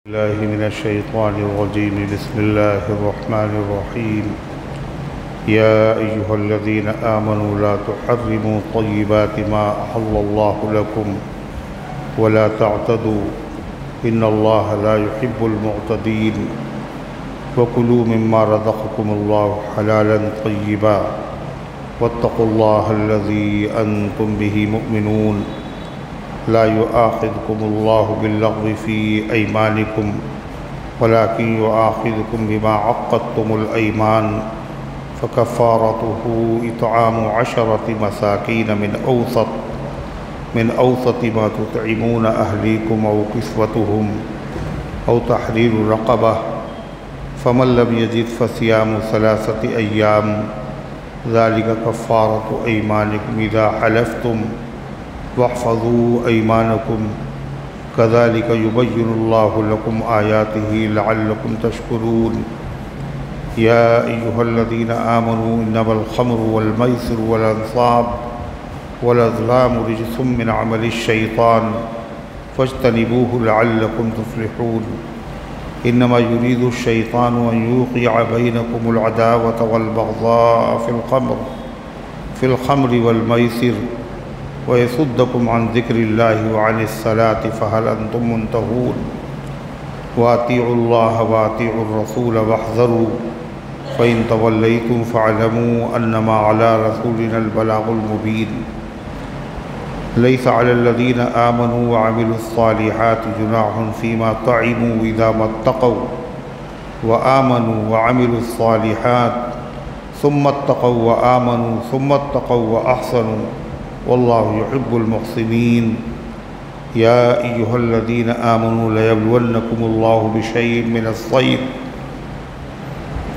الله من الشيطان الرجيم. بسم الله الرحمن الرحيم. يا أيها الذين آمنوا لا تحرموا طيبات ما أحل الله لكم ولا تعتدوا إن الله لا يحب المعتدين وكلوا مما رزقكم الله حلالا طيبا واتقوا الله الذي أنتم به مؤمنون. لا يؤاخذكم الله باللغو في أيمانكم ولكن يؤاخذكم بما عقدتم الأيمان فكفارته إطعام 10 مساكين من أوسط ما تطعمون أهليكم أو كسوتهم أو تحرير رقبة فمن لم يجد فصيام 3 أيام ذلك كفارة أيمانكم إذا حلفتم واحفظوا أيمانكم كذلك يبين الله لكم آياته لعلكم تشكرون. يا أيها الذين آمنوا إنما الخمر والميسر والأنصاب والأزلام رجس من عمل الشيطان فاجتنبوه لعلكم تفلحون. إنما يريد الشيطان أن يوقع بينكم العداوة والبغضاء في الخمر والميسر ويصدكم عن ذكر الله وعن الصلاة فهل أنتم منتهون. وأطيعوا الله وأطيعوا الرسول واحذروا فإن توليتم فاعلموا أنما على رسولنا البلاغ المبين. ليس على الذين آمنوا وعملوا الصالحات جناح فيما طعموا إذا ما اتقوا وآمنوا وعملوا الصالحات ثم اتقوا وآمنوا ثم اتقوا وأحسنوا والله يحب المحسنين. يا أيها الذين آمنوا ليبلونكم الله بشيء من الصيد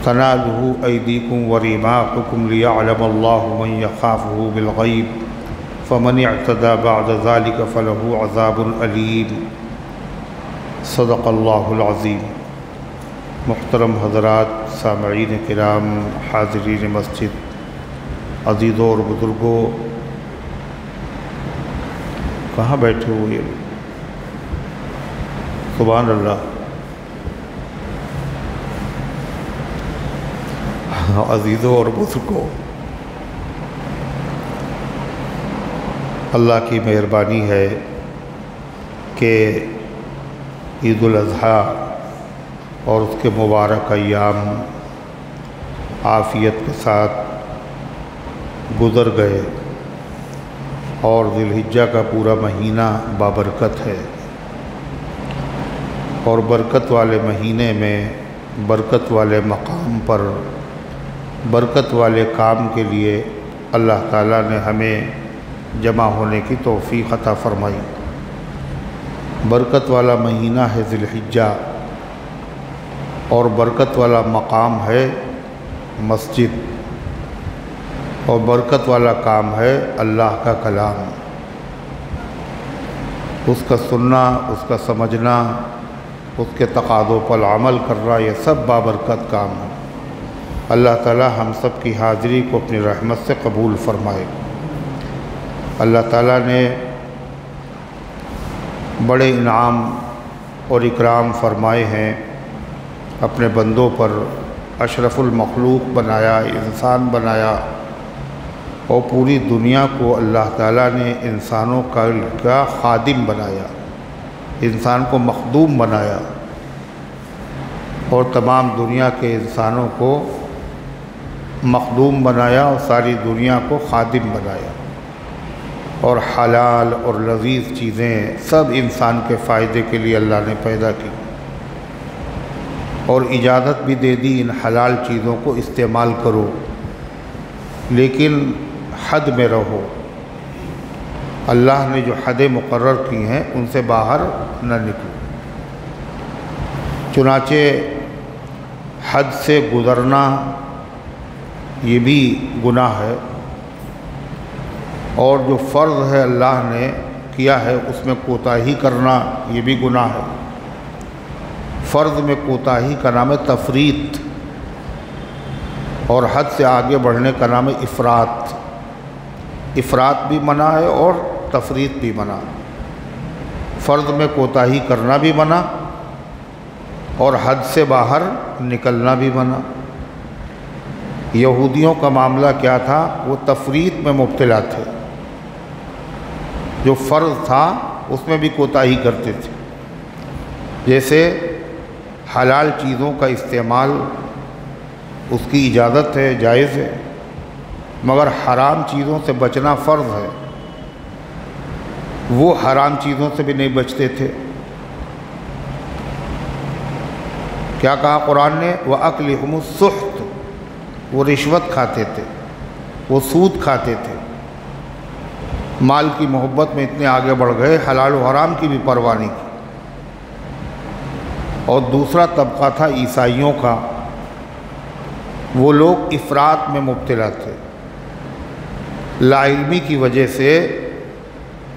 تناله أيديكم ورماحكم ليعلم الله من يخافه بالغيب فمن اعتدى بعد ذلك فله عذاب أليم. صدق اللہ العظیم. محترم حضرات، سامعین کرام، حاضرین مسجد، عزیزوں اور بزرگوں، کہاں بیٹھے ہوئے؟ سبحان اللہ. عزیزوں اور بزرگوں، اللہ کی مہربانی ہے کہ عید الاضحیٰ اور اس کے مبارک ایام عافیت کے ساتھ گزر گئے اور ذی الحجہ کا پورا مہینہ بابرکت ہے، اور برکت والے مہینے میں برکت والے مقام پر برکت والے کام کے لیے اللہ تعالیٰ نے ہمیں جمع ہونے کی توفیق عطا فرمائی. برکت والا مہینہ ہے ذی الحجہ، اور برکت والا مقام ہے مسجد، اور برکت والا کام ہے اللہ کا کلام. اس کا سننا، اس کا سمجھنا، اس کے تقاضوں پر عمل کرنا، یہ سب بابرکت کام ہے. اللہ تعالی ہم سب کی حاضری کو اپنی رحمت سے قبول فرمائے. اللہ تعالیٰ نے بڑے انعام اور اکرام فرمائے ہیں اپنے بندوں پر. اشرف المخلوق بنایا، انسان بنایا، اور پوری دنیا کو اللہ تعالیٰ نے انسانوں کا خادم بنایا، انسان کو مخدوم بنایا، اور تمام دنیا کے انسانوں کو مخدوم بنایا اور ساری دنیا کو خادم بنایا. اور حلال اور لذیذ چیزیں سب انسان کے فائدے کے لیے اللہ نے پیدا کی، اور اجازت بھی دے دی ان حلال چیزوں کو استعمال کرو، لیکن حد میں رہو. اللہ نے جو حدیں مقرر کی ہیں ان سے باہر نہ نکلو. چنانچہ حد سے گزرنا یہ بھی گناہ ہے، اور جو فرض ہے اللہ نے کیا ہے اس میں کوتاہی کرنا یہ بھی گناہ ہے. فرض میں کوتاہی کا نام ہے تفریط، اور حد سے آگے بڑھنے کا نام ہے افراط. افراط بھی منع ہے اور تفریط بھی منع. فرض میں کوتاہی کرنا بھی منع اور حد سے باہر نکلنا بھی منع۔ یہودیوں کا معاملہ کیا تھا؟ وہ تفریط میں مبتلا تھے، جو فرض تھا اس میں بھی کوتاہی کرتے تھے۔ جیسے حلال چیزوں کا استعمال اس کی اجازت ہے، جائز ہے، مگر حرام چیزوں سے بچنا فرض ہے، وہ حرام چیزوں سے بھی نہیں بچتے تھے۔ کیا کہا قرآن نے؟ وَأَكْلِهُمُ السُّحْتُ، وہ رشوت کھاتے تھے، وہ سود کھاتے تھے، مال کی محبت میں اتنے آگے بڑھ گئے حلال و حرام کی بھی پرواہ نہیں کی۔ اور دوسرا طبقہ تھا عیسائیوں کا، وہ لوگ افراط میں مبتلا تھے، لا علمی کی وجہ سے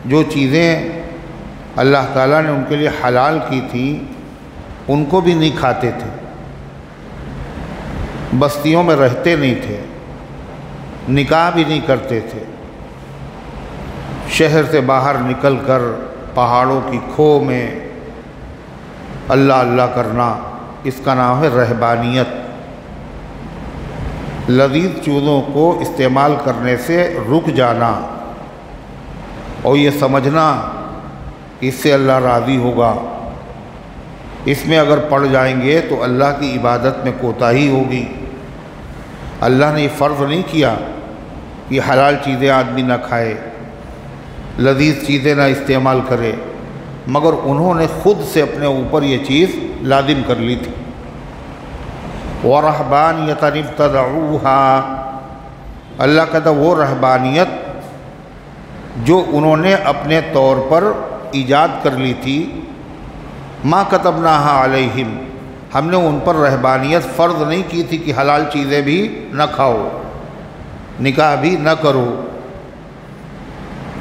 جو چیزیں اللہ تعالیٰ نے ان کے لیے حلال کی تھیں ان کو بھی نہیں کھاتے تھے، بستیوں میں رہتے نہیں تھے، نکاح بھی نہیں کرتے تھے، شہر سے باہر نکل کر پہاڑوں کی کھو میں اللہ اللہ کرنا، اس کا نام ہے رہبانیت۔ لذیذ چیزوں کو استعمال کرنے سے رک جانا اور یہ سمجھنا کہ اس سے اللہ راضی ہوگا، اس میں اگر پڑ جائیں گے تو اللہ کی عبادت میں کوتاہی ہوگی۔ اللہ نے یہ فرض نہیں کیا کہ حلال چیزیں آدمی نہ کھائے، لذیذ چیزیں نہ استعمال کرے، مگر انہوں نے خود سے اپنے اوپر یہ چیز لازم کر لی تھی۔ وَرَهْبَانِيَةً ابْتَدَعُوهَا، اللہ کہتا وہ رہبانیت جو انہوں نے اپنے طور پر ایجاد کر لی تھی، مَا كَتَبْنَاهَا عَلَيْهِمْ، ہم نے ان پر رہبانیت فرض نہیں کی تھی کہ حلال چیزیں بھی نہ کھاؤ، نکاح بھی نہ کرو،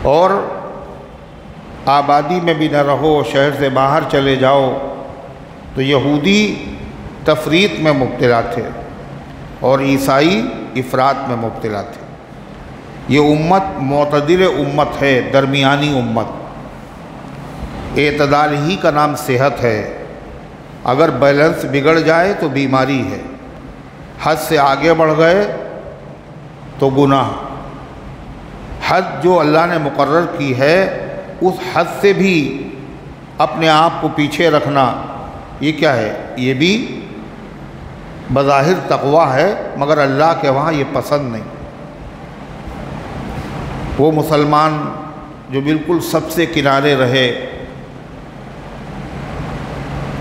اور آبادی میں بھی نہ رہو، شہر سے باہر چلے جاؤ۔ تو یہودی تفریط میں مبتلا تھے اور عیسائی افراط میں مبتلا تھے۔ یہ امت معتدل امت ہے، درمیانی امت۔ اعتدال ہی کا نام صحت ہے، اگر بیلنس بگڑ جائے تو بیماری ہے، حد سے آگے بڑھ گئے تو گناہ۔ حد جو اللہ نے مقرر کی ہے اس حد سے بھی اپنے آپ کو پیچھے رکھنا، یہ کیا ہے؟ یہ بھی بظاہر تقویٰ ہے، مگر اللہ کے وہاں یہ پسند نہیں۔ وہ مسلمان جو بالکل سب سے کنارے رہے،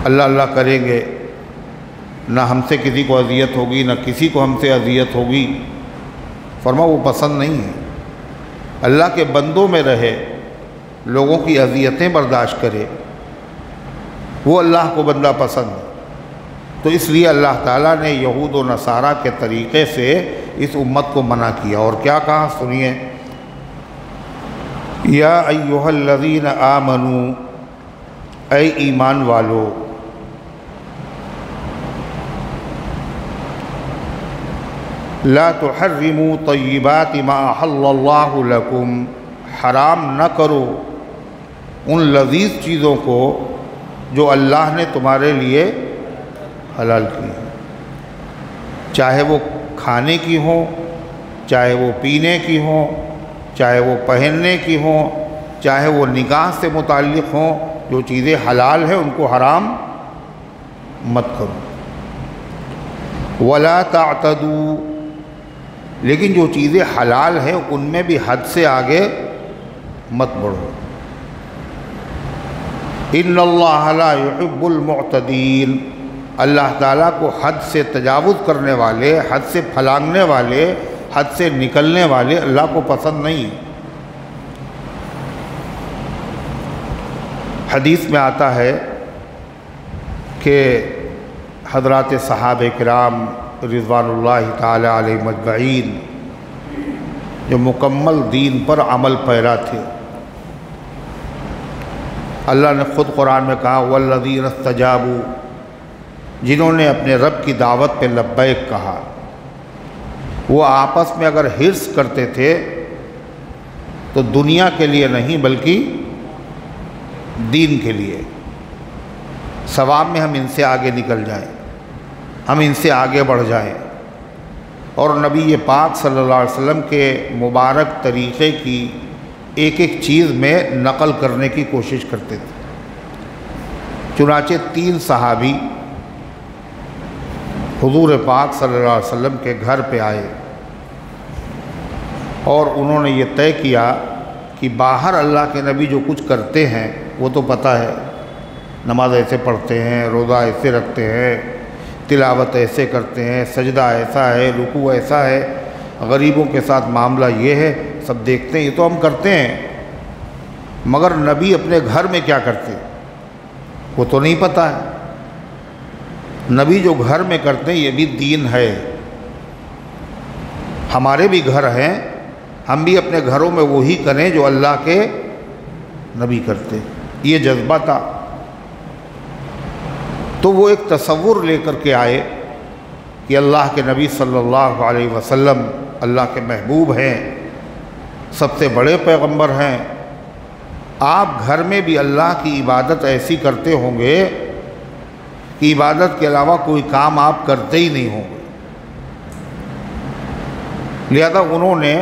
اللہ اللہ کریں گے، نہ ہم سے کسی کو اذیت ہوگی نہ کسی کو ہم سے اذیت ہوگی، فرما وہ پسند نہیں ہے۔ اللہ کے بندوں میں رہے، لوگوں کی اذیتیں برداشت کرے، وہ اللہ کو بندہ پسند ہے۔ تو اس لیے اللہ تعالیٰ نے یہود و نصارہ کے طریقے سے اس امت کو منع کیا، اور کیا کہا سنیے، یا ایھا الذین آمنوا، اے ایمان والو، لا تحرموا طیبات ما احل اللہ لکم، حرام نہ کرو ان لذیذ چیزوں کو جو اللہ نے تمہارے لیے حلال کی ہیں، چاہے وہ کھانے کی ہوں، چاہے وہ پینے کی ہوں، چاہے وہ پہننے کی ہوں، چاہے وہ نکاح سے متعلق ہوں، جو چیزیں حلال ہیں ان کو حرام مت کرو۔ وَلَا تَعْتَدُوا، لیکن جو چیزیں حلال ہیں ان میں بھی حد سے آگے مت بڑھو۔ إِنَّ اللَّهَ لَا يُحِبُّ الْمُعْتَدِينَ، اللہ تعالیٰ کو حد سے تجاوز کرنے والے، حد سے پھلانگنے والے، حد سے نکلنے والے اللہ کو پسند نہیں۔ حدیث میں آتا ہے کہ حضرات صحابہ کرام رضوان اللہ تعالی علیہ مجمعین جو مکمل دین پر عمل پیرا تھے، اللہ نے خود قرآن میں کہا والذین استجابوا، جنہوں نے اپنے رب کی دعوت پہ لبیک کہا، وہ آپس میں اگر حرص کرتے تھے تو دنیا کے لیے نہیں بلکہ دین کے لیے، ثواب میں ہم ان سے آگے نکل جائیں، ہم ان سے آگے بڑھ جائیں، اور نبی پاک صلی اللہ علیہ وسلم کے مبارک طریقے کی ایک ایک چیز میں نقل کرنے کی کوشش کرتے تھے۔ چنانچہ 3 صحابی حضور پاک صلی اللہ علیہ وسلم کے گھر پہ آئے اور انہوں نے یہ طے کیا کہ باہر اللہ کے نبی جو کچھ کرتے ہیں وہ تو پتہ ہے، نماز ایسے پڑھتے ہیں، روزہ ایسے رکھتے ہیں، تلاوت ایسے کرتے ہیں، سجدہ ایسا ہے، رکوع ایسا ہے، غریبوں کے ساتھ معاملہ یہ ہے، سب دیکھتے ہیں، یہ تو ہم کرتے ہیں، مگر نبی اپنے گھر میں کیا کرتے وہ تو نہیں پتہ ہے۔ نبی جو گھر میں کرتے ہیں یہ بھی دین ہے۔ ہمارے بھی گھر ہیں، ہم بھی اپنے گھروں میں وہی کریں جو اللہ کے نبی کرتے، یہ جذبہ تھا۔ تو وہ ایک تصور لے کر کے آئے کہ اللہ کے نبی صلی اللہ علیہ وسلم اللہ کے محبوب ہیں، سب سے بڑے پیغمبر ہیں، آپ گھر میں بھی اللہ کی عبادت ایسی کرتے ہوں گے کہ عبادت کے علاوہ کوئی کام آپ کرتے ہی نہیں ہوں گے۔ لہذا انہوں نے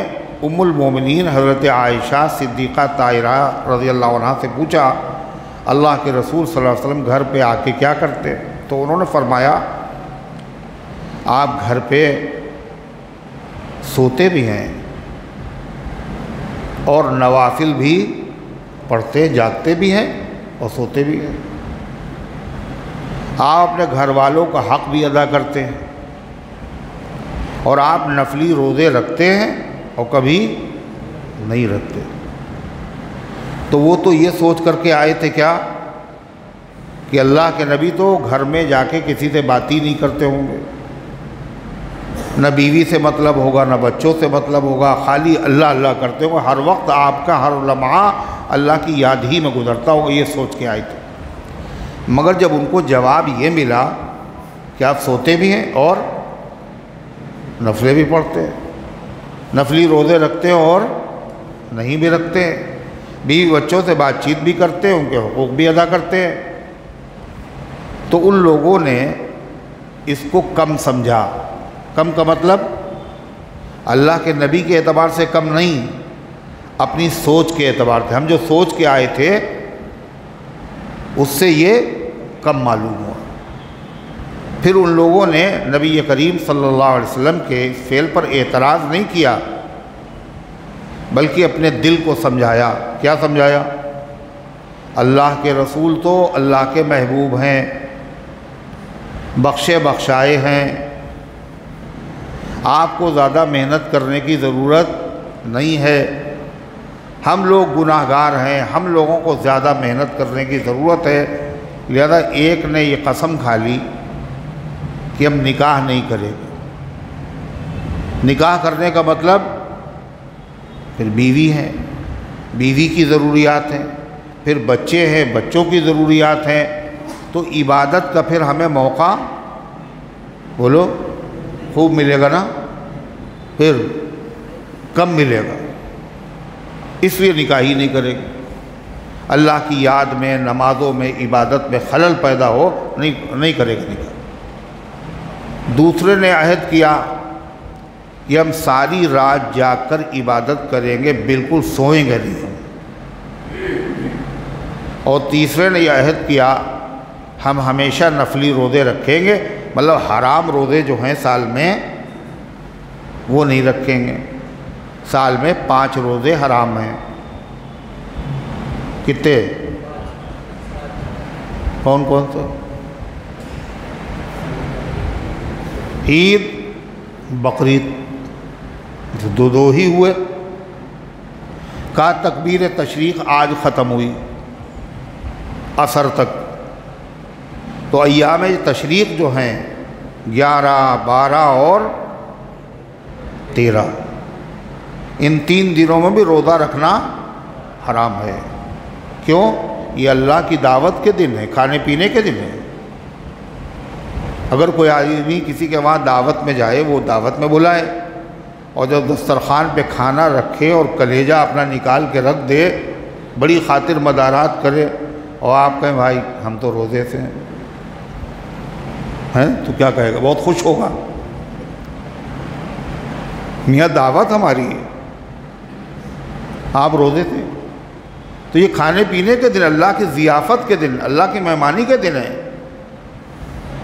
ام المومنین حضرت عائشہ صدیقہ طاہرہ رضی اللہ عنہ سے پوچھا اللہ کے رسول صلی اللہ علیہ وسلم گھر پہ آ کے کیا کرتے؟ تو انہوں نے فرمایا آپ گھر پہ سوتے بھی ہیں اور نوافل بھی پڑھتے جاگتے بھی ہیں اور سوتے بھی ہیں، آپ اپنے گھر والوں کا حق بھی ادا کرتے ہیں اور آپ نفلی روزے رکھتے ہیں اور کبھی نہیں رکھتے۔ تو وہ تو یہ سوچ کر کے آئے تھے کیا کہ اللہ کے نبی تو گھر میں جا کے کسی سے بات ہی نہیں کرتے ہوں گے، نہ بیوی سے مطلب ہوگا نہ بچوں سے مطلب ہوگا، خالی اللہ اللہ کرتے ہوں گے، ہر وقت آپ کا ہر لمحہ اللہ کی یاد ہی میں گزرتا ہوگا، یہ سوچ کے آئے تھے۔ مگر جب ان کو جواب یہ ملا کہ آپ سوتے بھی ہیں اور نفلیں بھی پڑھتے ہیں، نفلی روزے رکھتے ہیں اور نہیں بھی رکھتے ہیں، بیوی بچوں سے بات چیت بھی کرتے ہیں، ان کے حقوق بھی ادا کرتے ہیں، تو ان لوگوں نے اس کو کم سمجھا۔ کم کا مطلب اللہ کے نبی کے اعتبار سے کم نہیں، اپنی سوچ کے اعتبار سے، ہم جو سوچ کے آئے تھے اس سے یہ کم معلوم ہوا۔ پھر ان لوگوں نے نبی کریم صلی اللہ علیہ وسلم کے اس فعل پر اعتراض نہیں کیا، بلکہ اپنے دل کو سمجھایا۔ کیا سمجھایا؟ اللہ کے رسول تو اللہ کے محبوب ہیں، بخشے بخشائے ہیں، آپ کو زیادہ محنت کرنے کی ضرورت نہیں ہے، ہم لوگ گناہ گار ہیں، ہم لوگوں کو زیادہ محنت کرنے کی ضرورت ہے۔ لہذا ایک نے یہ قسم کھا لی کہ ہم نکاح نہیں کریں گے۔ نکاح کرنے کا مطلب پھر بیوی ہے، بیوی کی ضروریات ہیں، پھر بچے ہیں، بچوں کی ضروریات ہیں، تو عبادت کا پھر ہمیں موقع بولو خوب ملے گا نا، پھر کم ملے گا، اس لیے نکاح ہی نہیں کرے گی۔ اللہ کی یاد میں، نمازوں میں، عبادت میں خلل پیدا ہو نہیں کرے گا نکاح۔ دوسرے نے عہد کیا کہ ہم ساری رات جاگ کر عبادت کریں گے، بالکل سوئیں گے نہیں۔ اور تیسرے نے یہ عہد کیا ہم ہمیشہ نفلی روزے رکھیں گے، مطلب حرام روزے جو ہیں سال میں وہ نہیں رکھیں گے۔ سال میں 5 روزے حرام ہیں۔ کتنے؟ کون کون سے؟ عید، بقرعید، دو ہی ہوئے۔ کا تکبیر تشریق آج ختم ہوئی عصر تک، تو ایام تشریق جو ہیں 11، 12 اور 13، ان 3 دنوں میں بھی روزہ رکھنا حرام ہے۔ کیوں؟ یہ اللہ کی دعوت کے دن ہے، کھانے پینے کے دن ہے۔ اگر کوئی آدمی کسی کے وہاں دعوت میں جائے، وہ دعوت میں بلائے، اور جب دسترخوان پہ کھانا رکھے اور کلیجہ اپنا نکال کے رکھ دے، بڑی خاطر مدارات کرے، اور آپ کہیں بھائی ہم تو روزے سے ہیں، ہیں تو کیا کہے گا؟ بہت خوش ہوگا، میاں دعوت ہماری ہے، آپ روزے تھے۔ تو یہ کھانے پینے کے دن، اللہ کی ضیافت کے دن، اللہ کی مہمانی کے دن ہے،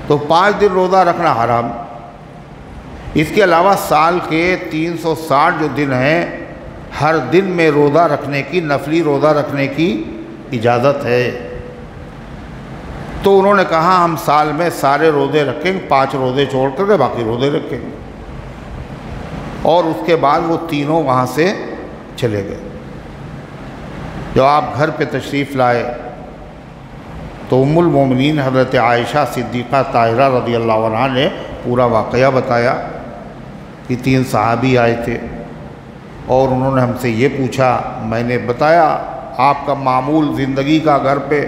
تو 5 دن روزہ رکھنا حرام۔ اس کے علاوہ سال کے 360 جو دن ہیں، ہر دن میں روزہ رکھنے کی، نفلی روزہ رکھنے کی اجازت ہے۔ تو انہوں نے کہا ہم سال میں سارے روزے رکھیں گے، 5 روزے چھوڑ کر کے باقی روزے رکھیں گے۔ اور اس کے بعد وہ تینوں وہاں سے چلے گئے۔ جب آپ گھر پہ تشریف لائے تو ام المومنین حضرت عائشہ صدیقہ طاہرہ رضی اللہ عنہا نے پورا واقعہ بتایا کہ 3 صحابی آئے تھے اور انہوں نے ہم سے یہ پوچھا، میں نے بتایا آپ کا معمول زندگی کا گھر پہ،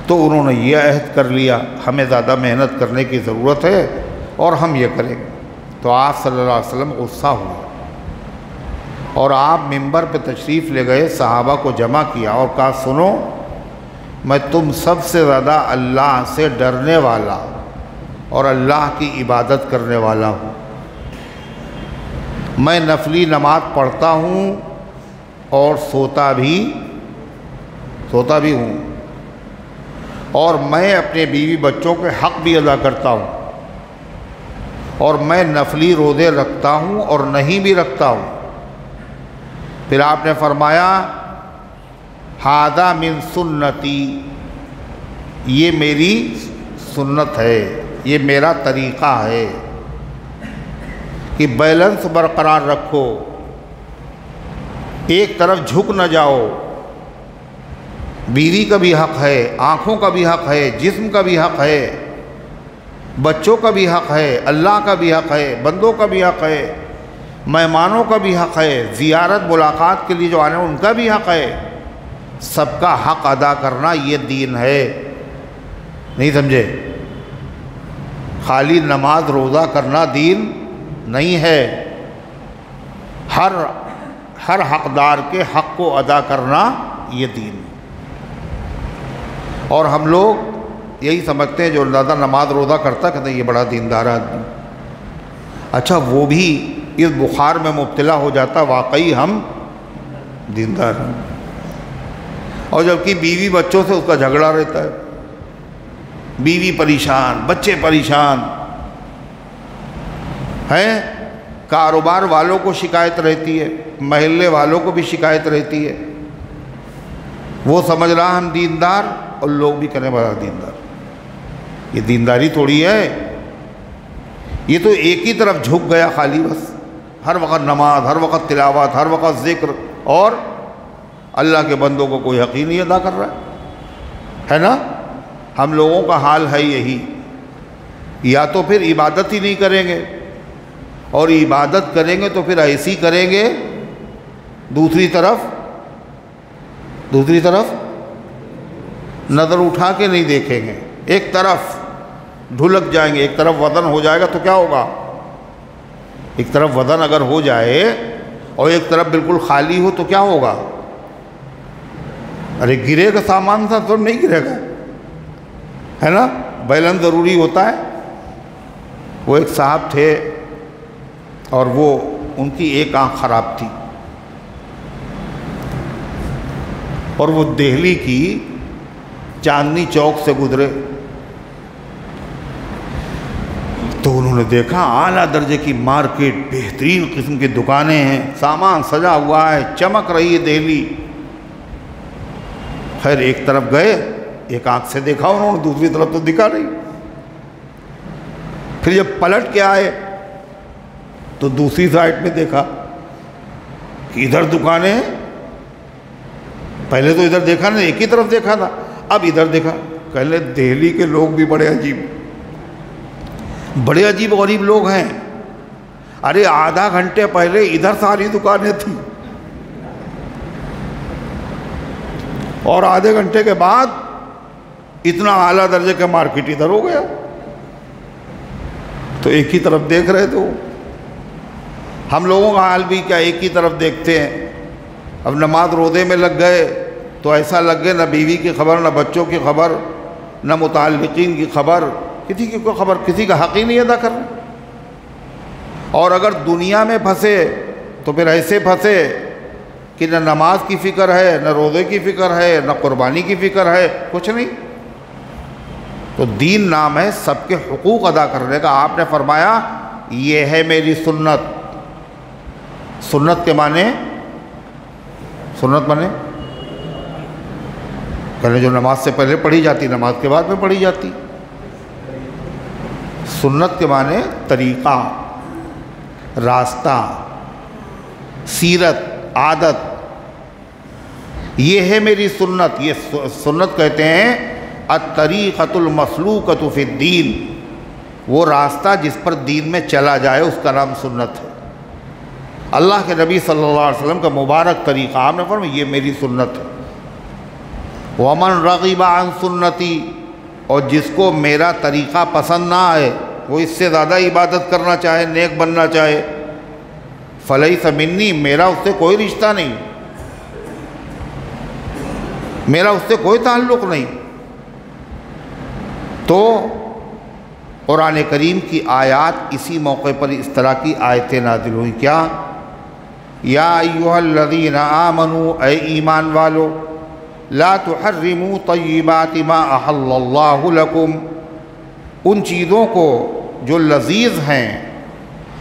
تو انہوں نے یہ عہد کر لیا ہمیں زیادہ محنت کرنے کی ضرورت ہے اور ہم یہ کریں گے۔ تو آپ صلی اللہ علیہ وسلم غصہ ہوئے اور آپ منبر پہ تشریف لے گئے، صحابہ کو جمع کیا اور کہا سنو، میں تم سب سے زیادہ اللہ سے ڈرنے والا اور اللہ کی عبادت کرنے والا ہوں۔ میں نفلی نماز پڑھتا ہوں اور سوتا بھی ہوں، اور میں اپنے بیوی بچوں کے حق بھی ادا کرتا ہوں، اور میں نفلی روزے رکھتا ہوں اور نہیں بھی رکھتا ہوں۔ پھر آپ نے فرمایا ھذا من سنتی، یہ میری سنت ہے، یہ میرا طریقہ ہے کہ بیلنس برقرار رکھو، ایک طرف جھک نہ جاؤ۔ بیوی کا بھی حق ہے، آنکھوں کا بھی حق ہے، جسم کا بھی حق ہے، بچوں کا بھی حق ہے، اللہ کا بھی حق ہے، بندوں کا بھی حق ہے، مہمانوں کا بھی حق ہے، زیارت ملاقات کے لیے جو آنے ان کا بھی حق ہے۔ سب کا حق ادا کرنا یہ دین ہے، نہیں سمجھے؟ خالی نماز روزہ کرنا دین نہیں ہے، ہر حقدار کے حق کو ادا کرنا یہ دین ہے۔ اور ہم لوگ یہی سمجھتے ہیں جو زیادہ نماز روزہ کرتا کہتے ہیں یہ بڑا دیندار آدمی، اچھا وہ بھی اس بخار میں مبتلا ہو جاتا، واقعی ہم دیندار ہیں، اور جبکہ بیوی بچوں سے اس کا جھگڑا رہتا ہے، بیوی پریشان، بچے پریشان ہیں، کاروبار والوں کو شکایت رہتی ہے، محلے والوں کو بھی شکایت رہتی ہے، وہ سمجھ رہا ہم دیندار اور لوگ بھی کہنے بڑا دیندار۔ یہ دینداری تھوڑی ہے، یہ تو ایک ہی طرف جھک گیا خالی، بس ہر وقت نماز، ہر وقت تلاوت، ہر وقت ذکر، اور اللہ کے بندوں کو کوئی حق ہی نہیں ادا کر رہا ہے نا؟ ہم لوگوں کا حال ہے یہی، یا تو پھر عبادت ہی نہیں کریں گے، اور عبادت کریں گے تو پھر ایسی کریں گے، دوسری طرف نظر اٹھا کے نہیں دیکھیں گے، ایک طرف ڈھلک جائیں گے، ایک طرف وزن ہو جائے گا تو کیا ہوگا؟ ایک طرف وزن اگر ہو جائے اور ایک طرف بالکل خالی ہو تو کیا ہوگا؟ ارے گرے گا سامان سا تو نہیں گرے گا، ہے نا؟ بیلنس ضروری ہوتا ہے۔ وہ ایک صاحب تھے اور وہ ان کی ایک آنکھ خراب تھی، اور وہ دہلی کی چاندنی چوک سے گزرے تو انہوں نے دیکھا اعلیٰ درجے کی مارکیٹ، بہترین قسم کی دکانیں ہیں، سامان سجا ہوا ہے، چمک رہی ہے دہلی۔ خیر ایک طرف گئے، ایک آنکھ سے دیکھا انہوں نے، دوسری طرف تو دکھا نہیں۔ پھر جب پلٹ کے آئے تو دوسری سائڈ میں دیکھا کہ ادھر دکانیں ہیں، پہلے تو ادھر دیکھا نہیں، ایک ہی طرف دیکھا تھا، اب ادھر دیکھا۔ کہنے دہلی کے لوگ بھی بڑے عجیب غریب لوگ ہیں، ارے آدھا گھنٹے پہلے ادھر ساری دکانیں تھیں اور آدھے گھنٹے کے بعد اتنا اعلیٰ درجے کا مارکیٹ ادھر ہو گیا۔ تو ایک ہی طرف دیکھ رہے تھے وہ۔ ہم لوگوں کا حال بھی کیا ایک ہی طرف دیکھتے ہیں۔ اب نماز روزے میں لگ گئے تو ایسا لگ گئے نہ بیوی کی خبر، نہ بچوں کی خبر، نہ متعلقین کی خبر، کسی کی کوئی خبر، کسی کا حق ہی نہیں ادا کر رہے۔ اور اگر دنیا میں پھنسے تو پھر ایسے پھنسے کہ نہ نماز کی فکر ہے، نہ روزے کی فکر ہے، نہ قربانی کی فکر ہے، کچھ نہیں۔ تو دین نام ہے سب کے حقوق ادا کرنے کا۔ آپ نے فرمایا یہ ہے میری سنت۔ سنت کے معنی، سنت معنی پہلے جو نماز سے پہلے پڑھی جاتی، نماز کے بعد میں پڑھی جاتی۔ سنت کے معنی طریقہ، راستہ، سیرت، عادت، یہ ہے میری سنت۔ یہ سنت کہتے ہیں الطریقۃ المسلوکۃ فی الدین، وہ راستہ جس پر دین میں چلا جائے اس کا نام سنت ہے۔ اللہ کے نبی صلی اللہ علیہ وسلم کا مبارک طریقہ، آپ نے فرمایا یہ میری سنت ہے۔ وَمَنْ رَغِبَ عَنْ سُنَّتِي، اور جس کو میرا طریقہ پسند نہ آئے، وہ اس سے زیادہ عبادت کرنا چاہے، نیک بننا چاہے، فَلَيْسَ مِنِّي، میرا اس سے کوئی رشتہ نہیں، میرا اس سے کوئی تعلق نہیں۔ تو قرآن کریم کی آیات اسی موقع پر اس طرح کی آیتیں نازل ہوئیں۔ کیا؟ یا ایھا الذین آمنوا، اے ایمان والو، لا تحرموا طیبات ما احل اللہ لکم، ان چیزوں کو جو لذیذ ہیں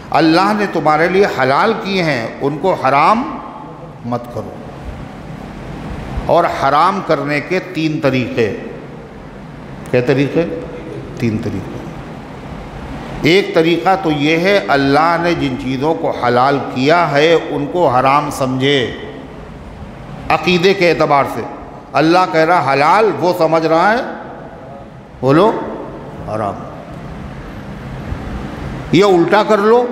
اللہ نے تمہارے لیے حلال کیے ہیں ان کو حرام مت کرو۔ اور حرام کرنے کے تین طریقے، کیا طریقے؟ تین طریقے۔ ایک طریقہ تو یہ ہے اللہ نے جن چیزوں کو حلال کیا ہے ان کو حرام سمجھے، عقیدے کے اعتبار سے۔ اللہ کہہ رہا حلال، وہ سمجھ رہا ہے بولو حرام۔ یہ الٹا کر لو،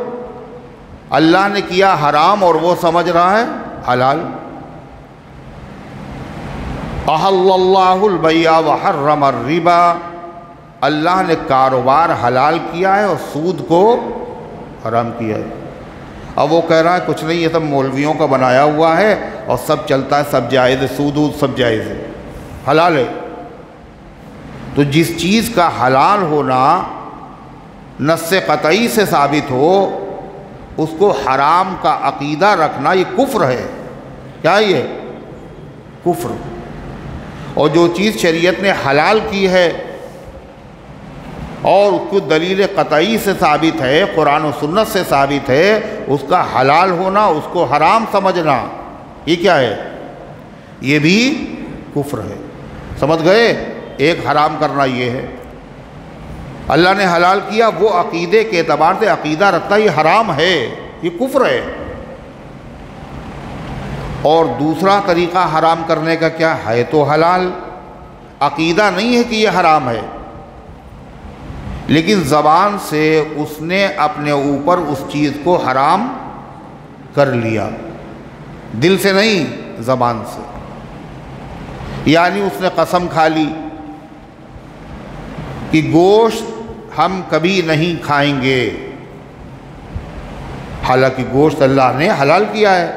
اللہ نے کیا حرام اور وہ سمجھ رہا ہے حلال۔ احل اللہ البیع وحرم الربا، اللہ نے کاروبار حلال کیا ہے اور سود کو حرام کیا ہے۔ اب وہ کہہ رہا ہے کچھ نہیں، یہ سب مولویوں کا بنایا ہوا ہے اور سب چلتا ہے، سب جائز ہے، سود سب جائز ہے، حلال ہے۔ تو جس چیز کا حلال ہونا نص قطعی سے ثابت ہو، اس کو حرام کا عقیدہ رکھنا یہ کفر ہے۔ کیا یہ کفر؟ اور جو چیز شریعت نے حلال کی ہے اور اس کو دلیل قطعی سے ثابت ہے، قرآن و سنت سے ثابت ہے، اس کا حلال ہونا، اس کو حرام سمجھنا، یہ کیا ہے؟ یہ بھی کفر ہے۔ سمجھ گئے؟ ایک حرام کرنا یہ ہے، اللہ نے حلال کیا، وہ عقیدے کے اعتبار سے عقیدہ رکھتا یہ حرام ہے، یہ کفر ہے۔ اور دوسرا طریقہ حرام کرنے کا کیا ہے؟ تو حلال، عقیدہ نہیں ہے کہ یہ حرام ہے، لیکن زبان سے اس نے اپنے اوپر اس چیز کو حرام کر لیا، دل سے نہیں، زبان سے۔ یعنی اس نے قسم کھا لی کہ گوشت ہم کبھی نہیں کھائیں گے، حالانکہ گوشت اللہ نے حلال کیا ہے۔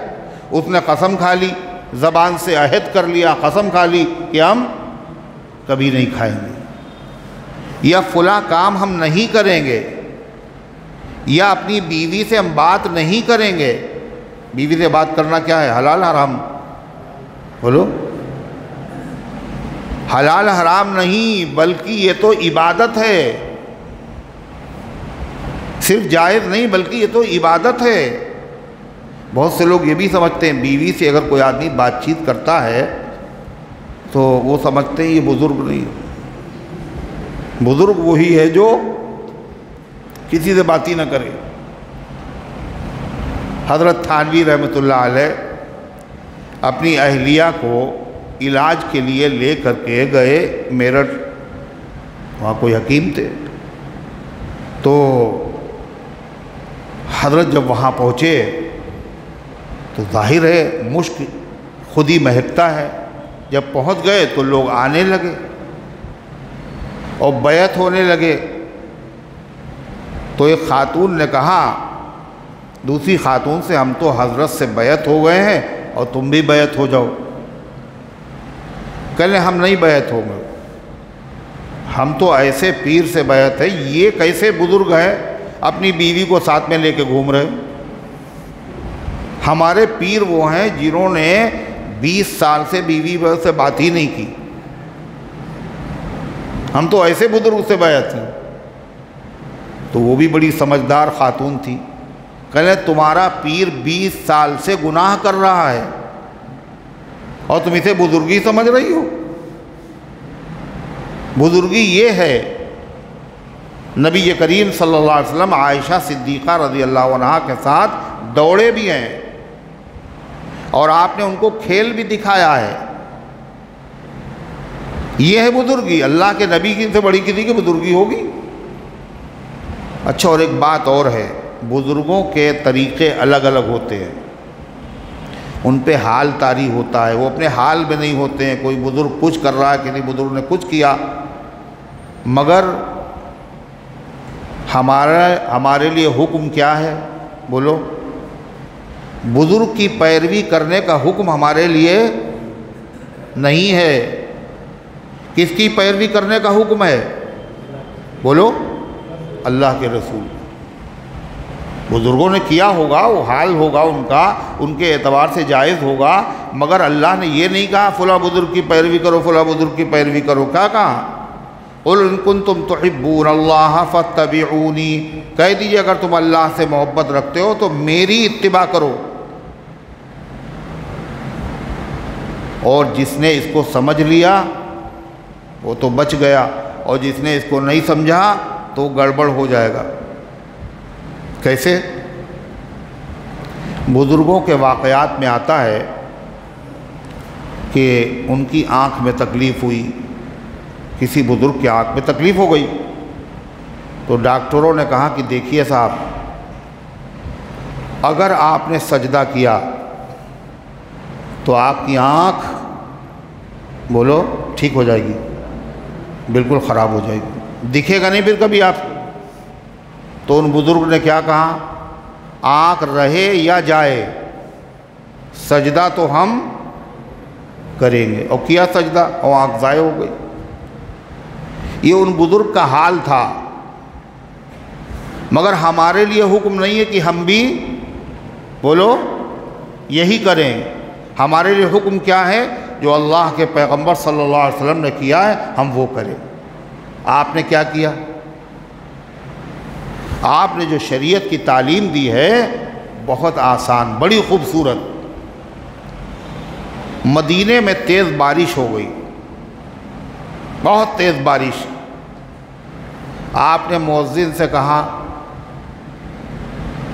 اس نے قسم کھا لی، زبان سے عہد کر لیا، قسم کھا لی کہ ہم کبھی نہیں کھائیں گے، یا فلاں کام ہم نہیں کریں گے، یا اپنی بیوی سے ہم بات نہیں کریں گے۔ بیوی سے بات کرنا کیا ہے؟ حلال حرام؟ بولو، حلال حرام نہیں، بلکہ یہ تو عبادت ہے، صرف جائز نہیں بلکہ یہ تو عبادت ہے۔ بہت سے لوگ یہ بھی سمجھتے ہیں بیوی سے اگر کوئی آدمی بات چیت کرتا ہے تو وہ سمجھتے ہیں یہ بزرگ نہیں، بزرگ وہی ہے جو کسی سے بات ہی نہ کرے۔ حضرت تھانوی رحمۃ اللہ علیہ اپنی اہلیہ کو علاج کے لیے لے کر کے گئے میرٹھ، وہاں کوئی حکیم تھے، تو حضرت جب وہاں پہنچے تو ظاہر ہے مشک خود ہی مہکتا ہے، جب پہنچ گئے تو لوگ آنے لگے اور بیعت ہونے لگے۔ تو ایک خاتون نے کہا دوسری خاتون سے، ہم تو حضرت سے بیعت ہو گئے ہیں اور تم بھی بیعت ہو جاؤ۔ کہنے ہم نہیں بیعت ہوں گے۔ ہم تو ایسے پیر سے بیعت ہے، یہ کیسے بزرگ ہے اپنی بیوی کو ساتھ میں لے کے گھوم رہے؟ ہمارے پیر وہ ہیں جنہوں نے 20 سال سے بیوی سے بات ہی نہیں کی، ہم تو ایسے بزرگ سے بیعت ہیں۔ تو وہ بھی بڑی سمجھدار خاتون تھی، کہنے تمہارا پیر 20 سال سے گناہ کر رہا ہے اور تم اسے بزرگی سمجھ رہی ہو؟ بزرگی یہ ہے، نبی کریم صلی اللہ علیہ وسلم عائشہ صدیقہ رضی اللہ عنہا کے ساتھ دوڑے بھی ہیں اور آپ نے ان کو کھیل بھی دکھایا ہے۔ یہ ہے بزرگی، اللہ کے نبی کی سے بڑی کسی کی بزرگی ہوگی؟ اچھا، اور ایک بات اور ہے، بزرگوں کے طریقے الگ الگ ہوتے ہیں، ان پہ حال طاری ہوتا ہے، وہ اپنے حال میں نہیں ہوتے ہیں۔ کوئی بزرگ کچھ کر رہا ہے، کسی بزرگ نے کچھ کیا، مگر ہمارے لیے حکم کیا ہے؟ بولو، بزرگ کی پیروی کرنے کا حکم ہمارے لیے نہیں ہے۔ کس کی پیروی کرنے کا حکم ہے؟ بولو، اللہ کے رسول۔ بزرگوں نے کیا ہوگا، وہ حال ہوگا ان کا، ان کے اعتبار سے جائز ہوگا، مگر اللہ نے یہ نہیں کہا فلاں بزرگ کی پیروی کرو، فلاں بزرگ کی پیروی کرو۔ کیا کہا؟ قُلْ إِن كُنتُمْ تُحِبُّونَ اللَّهَ فَاتَّبِعُونِي، کہہ دیجئے اگر تم اللہ سے محبت رکھتے ہو تو میری اتباع کرو۔ اور جس نے اس کو سمجھ لیا وہ تو بچ گیا، اور جس نے اس کو نہیں سمجھا تو گڑبڑ ہو جائے گا۔ کیسے؟ بزرگوں کے واقعات میں آتا ہے کہ ان کی آنکھ میں تکلیف ہوئی، کسی بزرگ کی آنکھ میں تکلیف ہو گئی، تو ڈاکٹروں نے کہا کہ دیکھیے صاحب، اگر آپ نے سجدہ کیا تو آپ کی آنکھ، بولو، ٹھیک ہو جائے گی، بالکل خراب ہو جائے گی، دکھے گا نہیں پھر کبھی آپ۔ تو ان بزرگ نے کیا کہا؟ آنکھ رہے یا جائے، سجدہ تو ہم کریں گے، اور کیا سجدہ، اور آنکھ ضائع ہو گئی۔ یہ ان بزرگ کا حال تھا، مگر ہمارے لیے حکم نہیں ہے کہ ہم بھی، بولو، یہی کریں۔ ہمارے لیے حکم کیا ہے؟ جو اللہ کے پیغمبر صلی اللہ علیہ وسلم نے کیا ہے ہم وہ کریں۔ آپ نے کیا کیا؟ آپ نے جو شریعت کی تعلیم دی ہے بہت آسان، بڑی خوبصورت۔ مدینے میں تیز بارش ہو گئی، بہت تیز بارش۔ آپ نے مؤذن سے کہا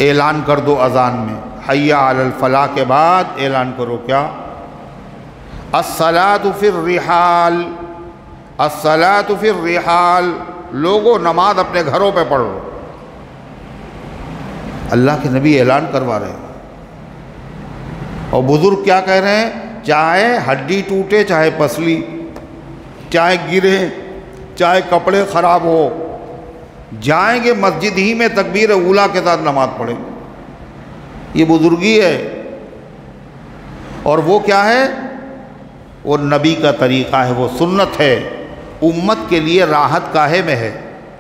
اعلان کر دو اذان میں، حی علی الفلاح کے بعد اعلان کرو کیا؟ الصلاۃ فی الرحال، الصلاۃ فی الرحال، لوگوں نماز اپنے گھروں پہ پڑھ لو۔ اللہ کے نبی اعلان کروا رہے ہیں، اور بزرگ کیا کہہ رہے ہیں؟ چاہے ہڈی ٹوٹے، چاہے پسلی، چاہے گرے، چاہے کپڑے خراب ہو، جائیں گے مسجد ہی میں تکبیر اولیٰ کے ساتھ نماز پڑھیں۔ یہ بزرگی ہے۔ اور وہ کیا ہے؟ وہ نبی کا طریقہ ہے، وہ سنت ہے۔ امت کے لیے راحت کاہے میں ہے؟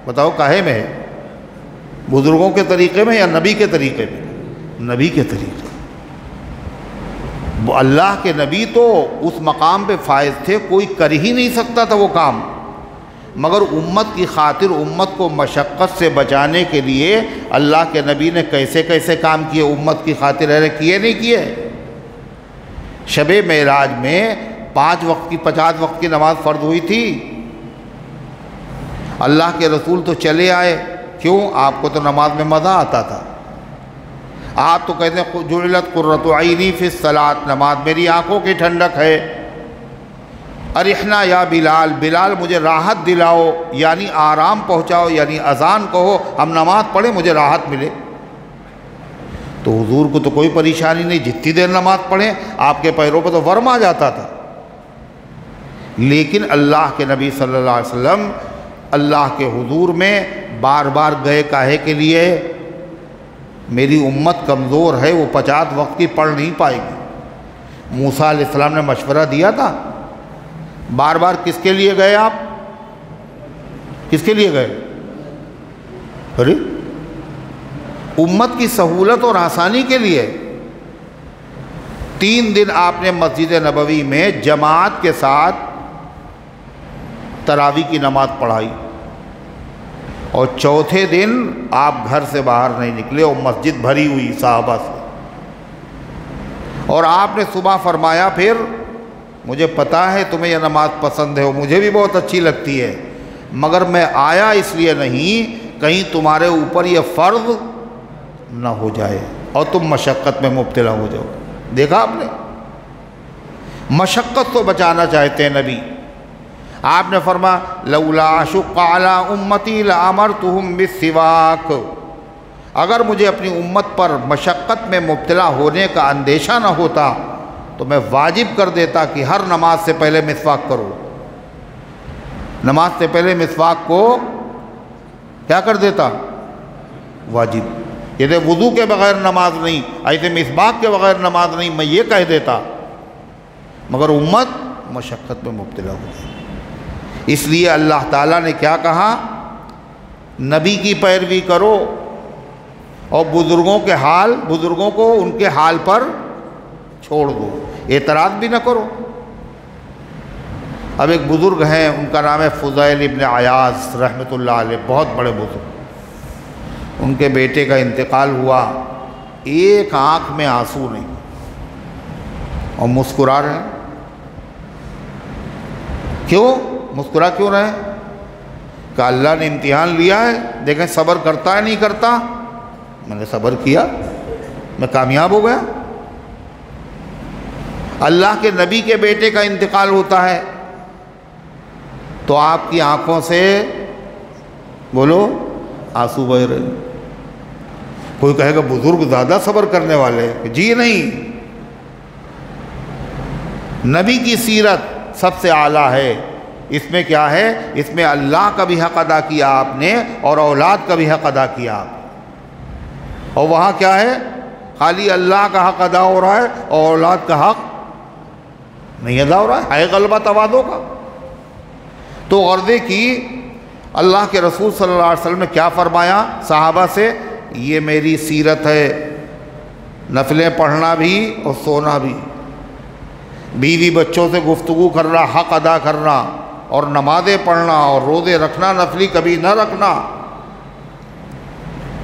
بتاؤ کاہے میں ہے؟ بزرگوں کے طریقے میں یا نبی کے طریقے میں؟ نبی کے طریقے۔ وہ اللہ کے نبی تو اس مقام پہ فائز تھے، کوئی کر ہی نہیں سکتا تھا وہ کام، مگر امت کی خاطر، امت کو مشقت سے بچانے کے لیے اللہ کے نبی نے کیسے کیسے کام کیے امت کی خاطر، ہے کیے نہیں کیے؟ شب معراج میں 5 وقت کی 50 وقت کی نماز فرض ہوئی تھی، اللہ کے رسول تو چلے آئے، کیوں؟ آپ کو تو نماز میں مزہ آتا تھا، آپ تو کہتے ہیں جعلت قرۃ عینی فی الصلاۃ، نماز میری آنکھوں کی ٹھنڈک ہے۔ ارحنا یا بلال، بلال مجھے راحت دلاؤ، یعنی آرام پہنچاؤ، یعنی اذان کہو، ہم نماز پڑھیں مجھے راحت ملے۔ تو حضور کو تو کوئی پریشانی نہیں، جتنی دیر نماز پڑھیں آپ کے پیروں پہ تو ورم آ جاتا تھا۔ لیکن اللہ کے نبی صلی اللہ علیہ وسلم اللہ کے حضور میں بار بار گئے کاہے کے لیے؟ میری امت کمزور ہے، وہ 50 وقت کی پڑھ نہیں پائے گی۔ موسیٰ علیہ السلام نے مشورہ دیا تھا، بار بار کس کے لیے گئے آپ؟ کس کے لیے گئے؟ ارے امت کی سہولت اور آسانی کے لیے 3 دن آپ نے مسجد نبوی میں جماعت کے ساتھ تراویح کی نماز پڑھائی، اور چوتھے دن آپ گھر سے باہر نہیں نکلے اور مسجد بھری ہوئی صحابہ سے، اور آپ نے صبح فرمایا پھر مجھے پتا ہے تمہیں یہ نماز پسند ہے اور مجھے بھی بہت اچھی لگتی ہے، مگر میں آیا اس لیے نہیں کہیں تمہارے اوپر یہ فرض نہ ہو جائے اور تم مشقت میں مبتلا ہو جاؤ۔ دیکھا آپ نے، مشقت تو بچانا چاہتے ہیں نبی۔ آپ نے فرمایا لولا اشق علی امتی لامرتہم بالسواک، اگر مجھے اپنی امت پر مشقت میں مبتلا ہونے کا اندیشہ نہ ہوتا تو میں واجب کر دیتا کہ ہر نماز سے پہلے مسواک کرو، نماز سے پہلے مسواک کو کیا کر دیتا؟ واجب۔ یہ وضو کے بغیر نماز نہیں، ایسے مسواک کے بغیر نماز نہیں، میں یہ کہہ دیتا، مگر امت مشقت میں مبتلا ہو گئی۔ اس لیے اللہ تعالیٰ نے کیا کہا؟ نبی کی پیروی کرو اور بزرگوں کو ان کے حال پر چھوڑ دو، اعتراض بھی نہ کرو۔ اب ایک بزرگ ہیں، ان کا نام ہے فضیل ابن عیاض رحمۃ اللہ علیہ، بہت بڑے بزرگ۔ ان کے بیٹے کا انتقال ہوا، ایک آنکھ میں آنسو نہیں اور مسکرا رہے ہیں۔ کیوں مسکرا کیوں رہے ہیں؟ کہ اللہ نے امتحان لیا ہے، دیکھیں صبر کرتا ہے نہیں کرتا۔ میں نے صبر کیا، میں کامیاب ہو گیا۔ اللہ کے نبی کے بیٹے کا انتقال ہوتا ہے تو آپ کی آنکھوں سے بولو آنسو بہہ رہے ہیں۔ کوئی کہے گا بزرگ زیادہ صبر کرنے والے، جی نہیں، نبی کی سیرت سب سے اعلیٰ ہے۔ اس میں کیا ہے؟ اس میں اللہ کا بھی حق ادا کیا آپ نے اور اولاد کا بھی حق ادا کیا آپ نے۔ اور وہاں کیا ہے؟ خالی اللہ کا حق ادا ہو رہا ہے اور اولاد کا حق نہیں ادا ہو رہا ہے غلبہ توادوں کا۔ تو غرضے کی اللہ کے رسول صلی اللہ علیہ وسلم نے کیا فرمایا صحابہ سے؟ یہ میری سیرت ہے، نفلیں پڑھنا بھی اور سونا بھی، بیوی بچوں سے گفتگو کرنا، حق ادا کرنا، اور نمازیں پڑھنا اور روزے رکھنا، نفلی کبھی نہ رکھنا،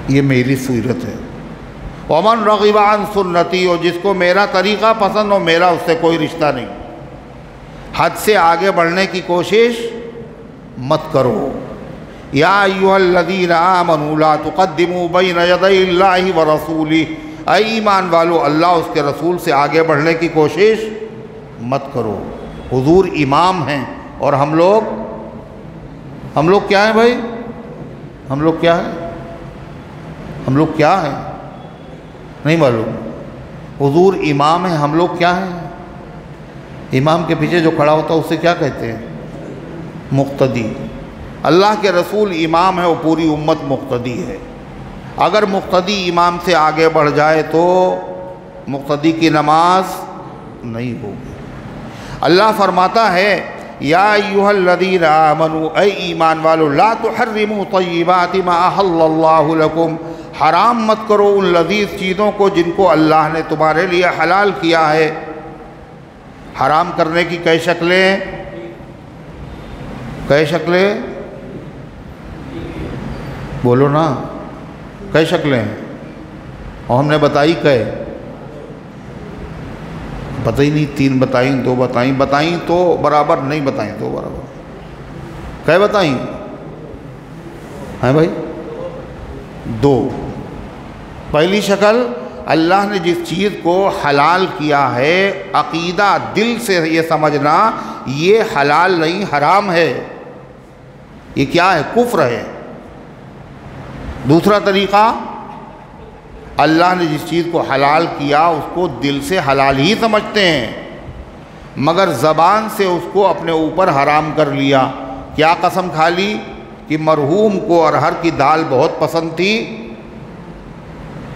یہ میری سیرت ہے۔ ومن رغب عن سنتی، اور جس کو میرا طریقہ پسند ہو میرا اس سے کوئی رشتہ نہیں۔ حد سے آگے بڑھنے کی کوشش مت کرو۔ یا ایھا الذین آمنوا لا تقدموا بین یدی اللہ ورسولہ، اے ایمان والو اللہ اس کے رسول سے آگے بڑھنے کی کوشش مت کرو۔ حضور امام ہیں اور ہم لوگ کیا ہیں بھائی؟ ہم لوگ کیا ہیں؟ ہم لوگ کیا ہیں؟ نہیں معلوم۔ حضور امام ہیں، ہم لوگ کیا ہیں؟ امام کے پیچھے جو کھڑا ہوتا ہے اسے کیا کہتے ہیں؟ مقتدی۔ اللہ کے رسول امام ہے اور پوری امت مقتدی ہے۔ اگر مقتدی امام سے آگے بڑھ جائے تو مقتدی کی نماز نہیں ہوگی۔ اللہ فرماتا ہے یا ایھا الذین آمنوا، اے ایمان والو، لا تحرموا طیبات ما احل اللہ لکم، حرام مت کرو ان لذیذ چیزوں کو جن کو اللہ نے تمہارے لیے حلال کیا ہے۔ حرام کرنے کی کئی شکلیں، بولو نا، کئی شکلیں ہیں، اور ہم نے بتائی کئے؟ پتہ ہی نہیں، 3 بتائیں، 2 بتائیں تو برابر، نہیں بتائیں تو برابر، کئے بتائیں ہیں بھائی؟ 2۔ پہلی شکل، اللہ نے جس چیز کو حلال کیا ہے عقیدہ دل سے یہ سمجھنا یہ حلال نہیں حرام ہے، یہ کیا ہے؟ کفر ہے۔ دوسرا طریقہ، اللہ نے جس چیز کو حلال کیا اس کو دل سے حلال ہی سمجھتے ہیں مگر زبان سے اس کو اپنے اوپر حرام کر لیا۔ کیا قسم کھا لی کہ مرحوم کو ارہر کی دال بہت پسند تھی،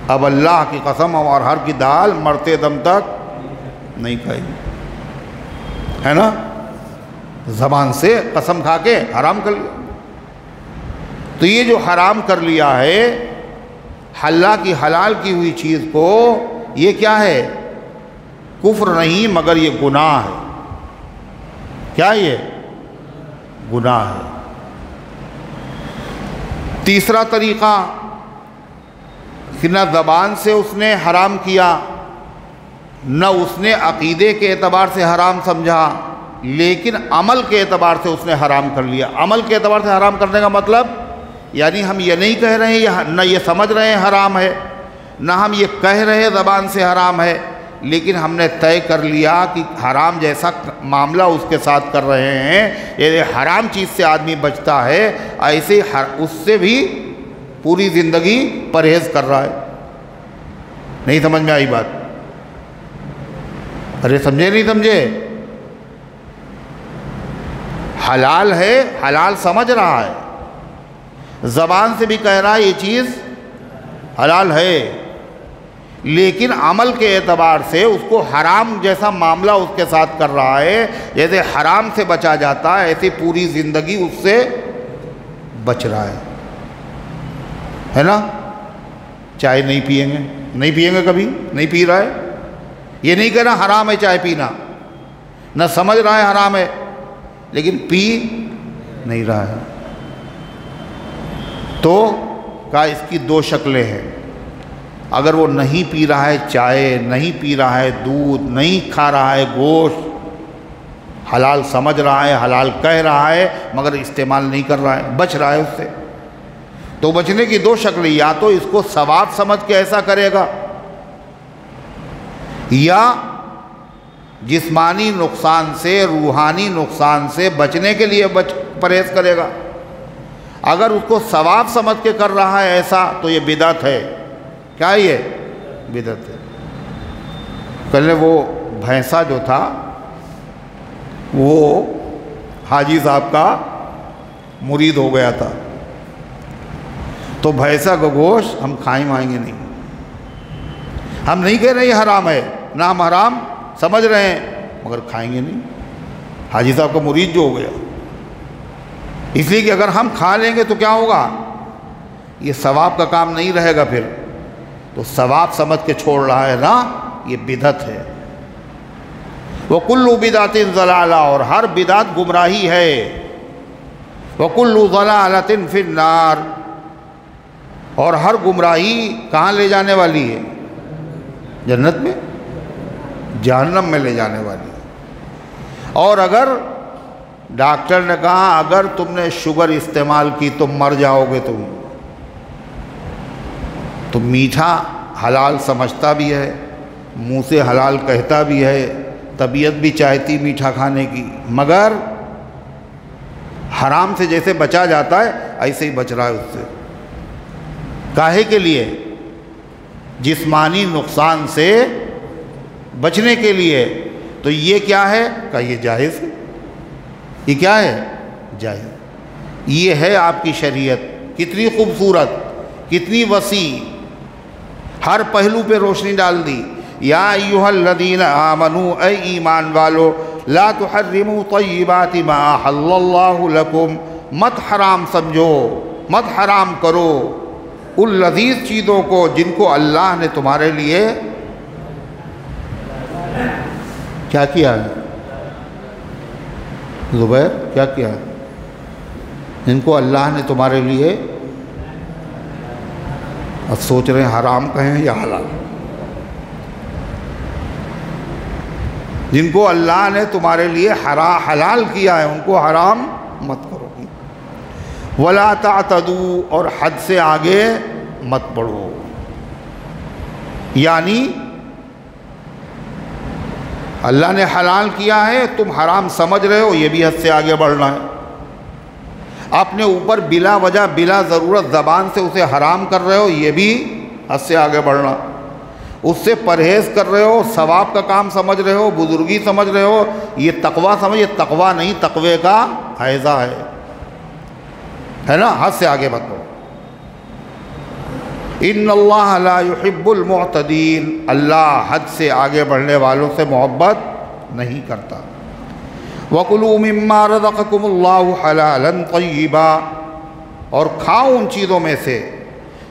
اب اللہ کی قسم ہم ارہر کی دال مرتے دم تک نہیں کھائیں گے، ہے نا؟ زبان سے قسم کھا کے حرام کر لیا۔ تو یہ جو حرام کر لیا ہے اللہ کی حلال کی ہوئی چیز کو، یہ کیا ہے؟ کفر نہیں مگر یہ گناہ ہے۔ کیا یہ گناہ ہے؟ تیسرا طریقہ کہ نہ زبان سے اس نے حرام کیا، نہ اس نے عقیدے کے اعتبار سے حرام سمجھا، لیکن عمل کے اعتبار سے اس نے حرام کر لیا۔ عمل کے اعتبار سے حرام کرنے کا مطلب یعنی ہم یہ نہیں کہہ رہے ہیں، نہ یہ سمجھ رہے ہیں حرام ہے، نہ ہم یہ کہہ رہے ہیں زبان سے حرام ہے، لیکن ہم نے طے کر لیا کہ حرام جیسا معاملہ اس کے ساتھ کر رہے ہیں، یہ حرام چیز سے آدمی بچتا ہے، ایسے اس سے بھی پوری زندگی پرہیز کر رہا ہے۔ نہیں سمجھ میں آئی بات؟ ارے سمجھے نہیں سمجھے؟ حلال ہے، حلال سمجھ رہا ہے، زبان سے بھی کہہ رہا ہے یہ چیز حلال ہے، لیکن عمل کے اعتبار سے اس کو حرام جیسا معاملہ اس کے ساتھ کر رہا ہے۔ جیسے حرام سے بچا جاتا ہے ایسے پوری زندگی اس سے بچ رہا ہے نا؟ چائے نہیں پئیں گے، نہیں پئیں گے، کبھی نہیں پی رہا ہے، یہ نہیں کہنا حرام ہے چائے پینا، نہ سمجھ رہا ہے حرام ہے لیکن پی نہیں رہا ہے۔ تو کہا اس کی دو شکلیں ہیں، اگر وہ نہیں پی رہا ہے چائے، نہیں پی رہا ہے دودھ، نہیں کھا رہا ہے گوشت، حلال سمجھ رہا ہے، حلال کہہ رہا ہے مگر استعمال نہیں کر رہا ہے، بچ رہا ہے اس سے، تو بچنے کی دو شکلیں، یا تو اس کو ثواب سمجھ کے ایسا کرے گا، یا جسمانی نقصان سے، روحانی نقصان سے بچنے کے لیے پرہیز کرے گا۔ اگر اس کو ثواب سمجھ کے کر رہا ہے ایسا تو یہ بدعت ہے۔ کیا یہ بدعت ہے؟ پہلے وہ بھینسا جو تھا وہ حاجی صاحب کا مرید ہو گیا تھا، تو بھینسا کا گوشت ہم کھائیں گے نہیں، ہم نہیں کہہ رہے یہ حرام ہے، نہ ہم حرام سمجھ رہے ہیں مگر کھائیں گے نہیں، حاجی صاحب کا مرید جو ہو گیا، اس لیے کہ اگر ہم کھا لیں گے تو کیا ہوگا؟ یہ ثواب کا کام نہیں رہے گا، پھر تو ثواب سمجھ کے چھوڑ رہا ہے نا، یہ بدعت ہے۔ وَكُلُّ بِدْعَةٍ ضَلَالَةٍ، اور ہر بدعت گمراہی ہے۔ وَكُلُّ ضَلَالَةٍ فِي النَّارِ، اور ہر گمراہی کہاں لے جانے والی ہے؟ جنت میں، جہنم میں لے جانے والی ہے۔ اور اگر ڈاکٹر نے کہا اگر تم نے شوگر استعمال کی تو مر جاؤ گے تم، تو میٹھا حلال سمجھتا بھی ہے، منہ سے حلال کہتا بھی ہے، طبیعت بھی چاہتی میٹھا کھانے کی، مگر حرام سے جیسے بچا جاتا ہے ایسے ہی بچ رہا ہے اس سے۔ کاہے کے لیے؟ جسمانی نقصان سے بچنے کے لیے۔ تو یہ کیا ہے؟ کہ یہ جائز ہے۔ یہ کیا ہے؟ جائز۔ یہ ہے آپ کی شریعت، کتنی خوبصورت، کتنی وسیع، ہر پہلو پہ روشنی ڈال دی۔ یا ایھا الذین آمنوا، اے ایمان والو، لا تحرموا طیبات ما احل اللہ لکم، مت حرام سمجھو، مت حرام کرو ان لذیذ چیزوں کو جن کو اللہ نے تمہارے لیے کیا کیا ہے؟ زبیر کیا کیا ہے؟ جن کو اللہ نے تمہارے لیے، اب سوچ رہے ہیں حرام کہیں یا حلال، جن کو اللہ نے تمہارے لیے حلال کیا ہے ان کو حرام مت کرو۔ وَلَا تَعْتَدُوا، اور حد سے آگے مت بڑھو، یعنی اللہ نے حلال کیا ہے تم حرام سمجھ رہے ہو، یہ بھی حد سے آگے بڑھنا ہے۔ اپنے اوپر بلا وجہ بلا ضرورت زبان سے اسے حرام کر رہے ہو، یہ بھی حد سے آگے بڑھنا۔ اس سے پرہیز کر رہے ہو، ثواب کا کام سمجھ رہے ہو، بزرگی سمجھ رہے ہو، یہ تقویٰ سمجھ، یہ تقویٰ نہیں، تقوی کا حیضہ ہے نا، حد سے آگے مت بڑھو۔ ان اللہ لا يحب المعتدین، اللہ حد سے آگے بڑھنے والوں سے محبت نہیں کرتا۔ وَكُلُوا مِمَّا رَزَقَكُمُ اللَّهُ حَلَالًا طَيِّبًا، اور کھاؤ ان چیزوں میں سے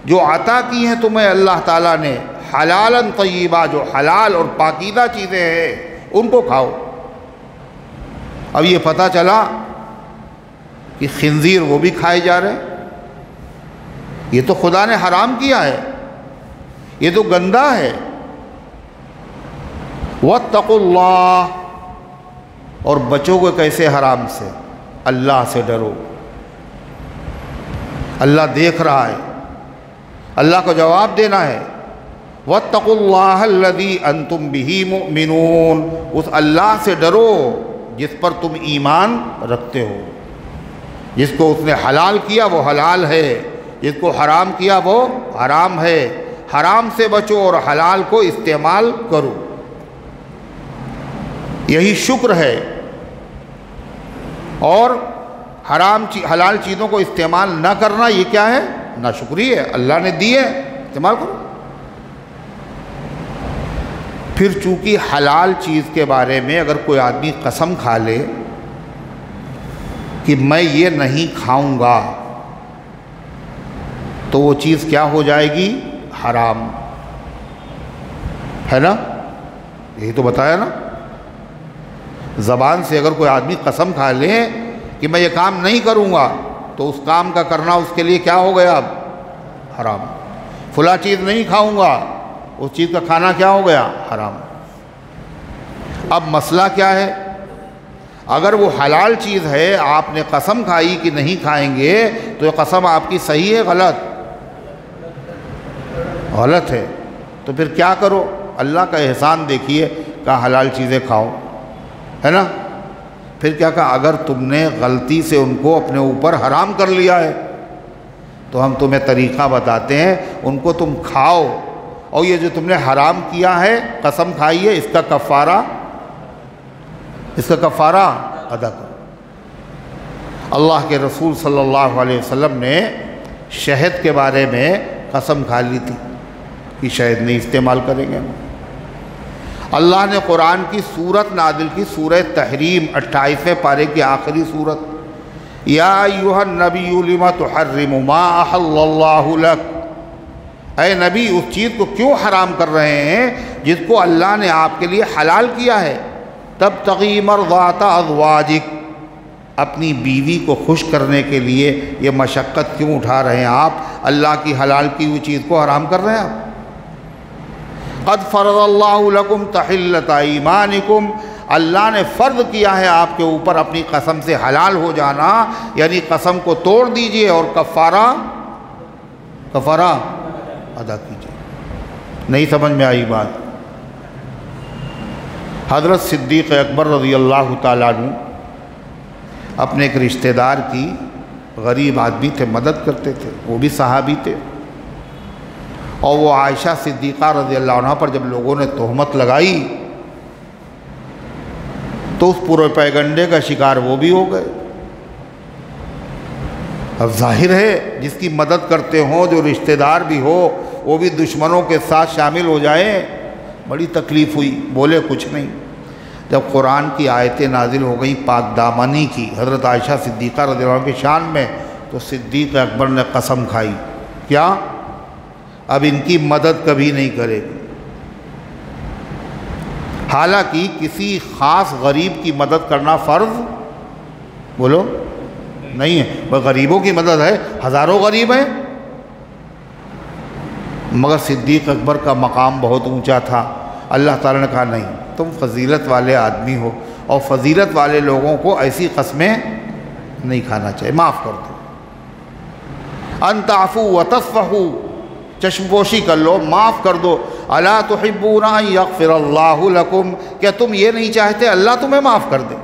جو عطا کی ہیں تمہیں اللہ تعالیٰ نے، حلالً طیبہ، جو حلال اور پاکیزہ چیزیں ہیں ان کو کھاؤ۔ اب یہ پتہ چلا کہ خنزیر وہ بھی کھائے جا رہے ہیں، یہ تو خدا نے حرام کیا ہے، یہ تو گندہ ہے۔ واتقوا اللہ، اور بچو گے کیسے حرام سے؟ اللہ سے ڈرو، اللہ دیکھ رہا ہے، اللہ کو جواب دینا ہے۔ واتقوا اللہ الذی انتم بہ مؤمنون، اس اللہ سے ڈرو جس پر تم ایمان رکھتے ہو، جس کو اس نے حلال کیا وہ حلال ہے، جس کو حرام کیا وہ حرام ہے۔ حرام سے بچو اور حلال کو استعمال کرو، یہی شکر ہے۔ اور حلال چیزوں کو استعمال نہ کرنا یہ کیا ہے؟ ناشکری ہے۔ اللہ نے دی ہے، استعمال کرو۔ پھر چونکہ حلال چیز کے بارے میں اگر کوئی آدمی قسم کھا لے کہ میں یہ نہیں کھاؤں گا تو وہ چیز کیا ہو جائے گی؟ حرام ہے نا؟ یہی تو بتایا نا۔ زبان سے اگر کوئی آدمی قسم کھا لے کہ میں یہ کام نہیں کروں گا تو اس کام کا کرنا اس کے لیے کیا ہو گیا؟ اب حرام۔ فلاں چیز نہیں کھاؤں گا، اس چیز کا کھانا کیا ہو گیا؟ حرام۔ اب مسئلہ کیا ہے؟ اگر وہ حلال چیز ہے، آپ نے قسم کھائی کہ نہیں کھائیں گے، تو یہ قسم آپ کی صحیح ہے غلط؟ غلط ہے۔ تو پھر کیا کرو؟ اللہ کا احسان دیکھیے، کہا حلال چیزیں کھاؤ، ہے نا؟ پھر کیا کہا؟ اگر تم نے غلطی سے ان کو اپنے اوپر حرام کر لیا ہے تو ہم تمہیں طریقہ بتاتے ہیں، ان کو تم کھاؤ، اور یہ جو تم نے حرام کیا ہے، قسم کھائی ہے، اس کا کفارہ ادا کرو۔ اللہ کے رسول صلی اللہ علیہ وسلم نے شہد کے بارے میں قسم کھا لی تھی کہ شہد نہیں استعمال کریں گے۔ اللہ نے قرآن کی سورت نازل کی، سورہ تحریم 28ویں پارے کی آخری سورت، یا ایھا النبی لم تحرم ما احل اللہ لک، اے نبی اس چیز کو کیوں حرام کر رہے ہیں جس کو اللہ نے آپ کے لیے حلال کیا ہے؟ تبتغی مرضات ازواجک، اپنی بیوی کو خوش کرنے کے لیے یہ مشقت کیوں اٹھا رہے ہیں آپ؟ اللہ کی حلال کی ہوئی چیز کو حرام کر رہے ہیں آپ۔ قد فرض اللہ لکم تحلۃ ایمانکم، اللہ نے فرض کیا ہے آپ کے اوپر اپنی قسم سے حلال ہو جانا، یعنی قسم کو توڑ دیجئے اور کفارہ ادا کیجئے۔ نہیں سمجھ میں آئی بات؟ حضرت صدیق اکبر رضی اللہ تعالیٰ عنہ اپنے ایک رشتہ دار کی، غریب آدمی تھے، مدد کرتے تھے، وہ بھی صحابی تھے، اور وہ عائشہ صدیقہ رضی اللہ عنہ پر جب لوگوں نے تہمت لگائی تو اس پورے پیغنڈے کا شکار وہ بھی ہو گئے۔ اب ظاہر ہے جس کی مدد کرتے ہوں، جو رشتہ دار بھی ہو، وہ بھی دشمنوں کے ساتھ شامل ہو جائے، بڑی تکلیف ہوئی، بولے کچھ نہیں۔ جب قرآن کی آیتیں نازل ہو گئیں پاک دامنی کی حضرت عائشہ صدیقہ رضی اللہ عنہ کی شان میں، تو صدیق اکبر نے قسم کھائی، کیا؟ اب ان کی مدد کبھی نہیں کرے گی۔ حالانکہ کسی خاص غریب کی مدد کرنا فرض بولو نہیں ہے، غریبوں کی مدد ہے، ہزاروں غریب ہیں، مگر صدیق اکبر کا مقام بہت اونچا تھا۔ اللہ تعالیٰ نے کہا نہیں، تم فضیلت والے آدمی ہو، اور فضیلت والے لوگوں کو ایسی قسمیں نہیں کھانا چاہیے، معاف کر دو۔ ان تعفو وتصفحوا، چشم پوشی کر لو، معاف کر دو۔ الا تحبون ان یغفر اللہ لکم، کیا تم یہ نہیں چاہتے اللہ تمہیں معاف کر دے؟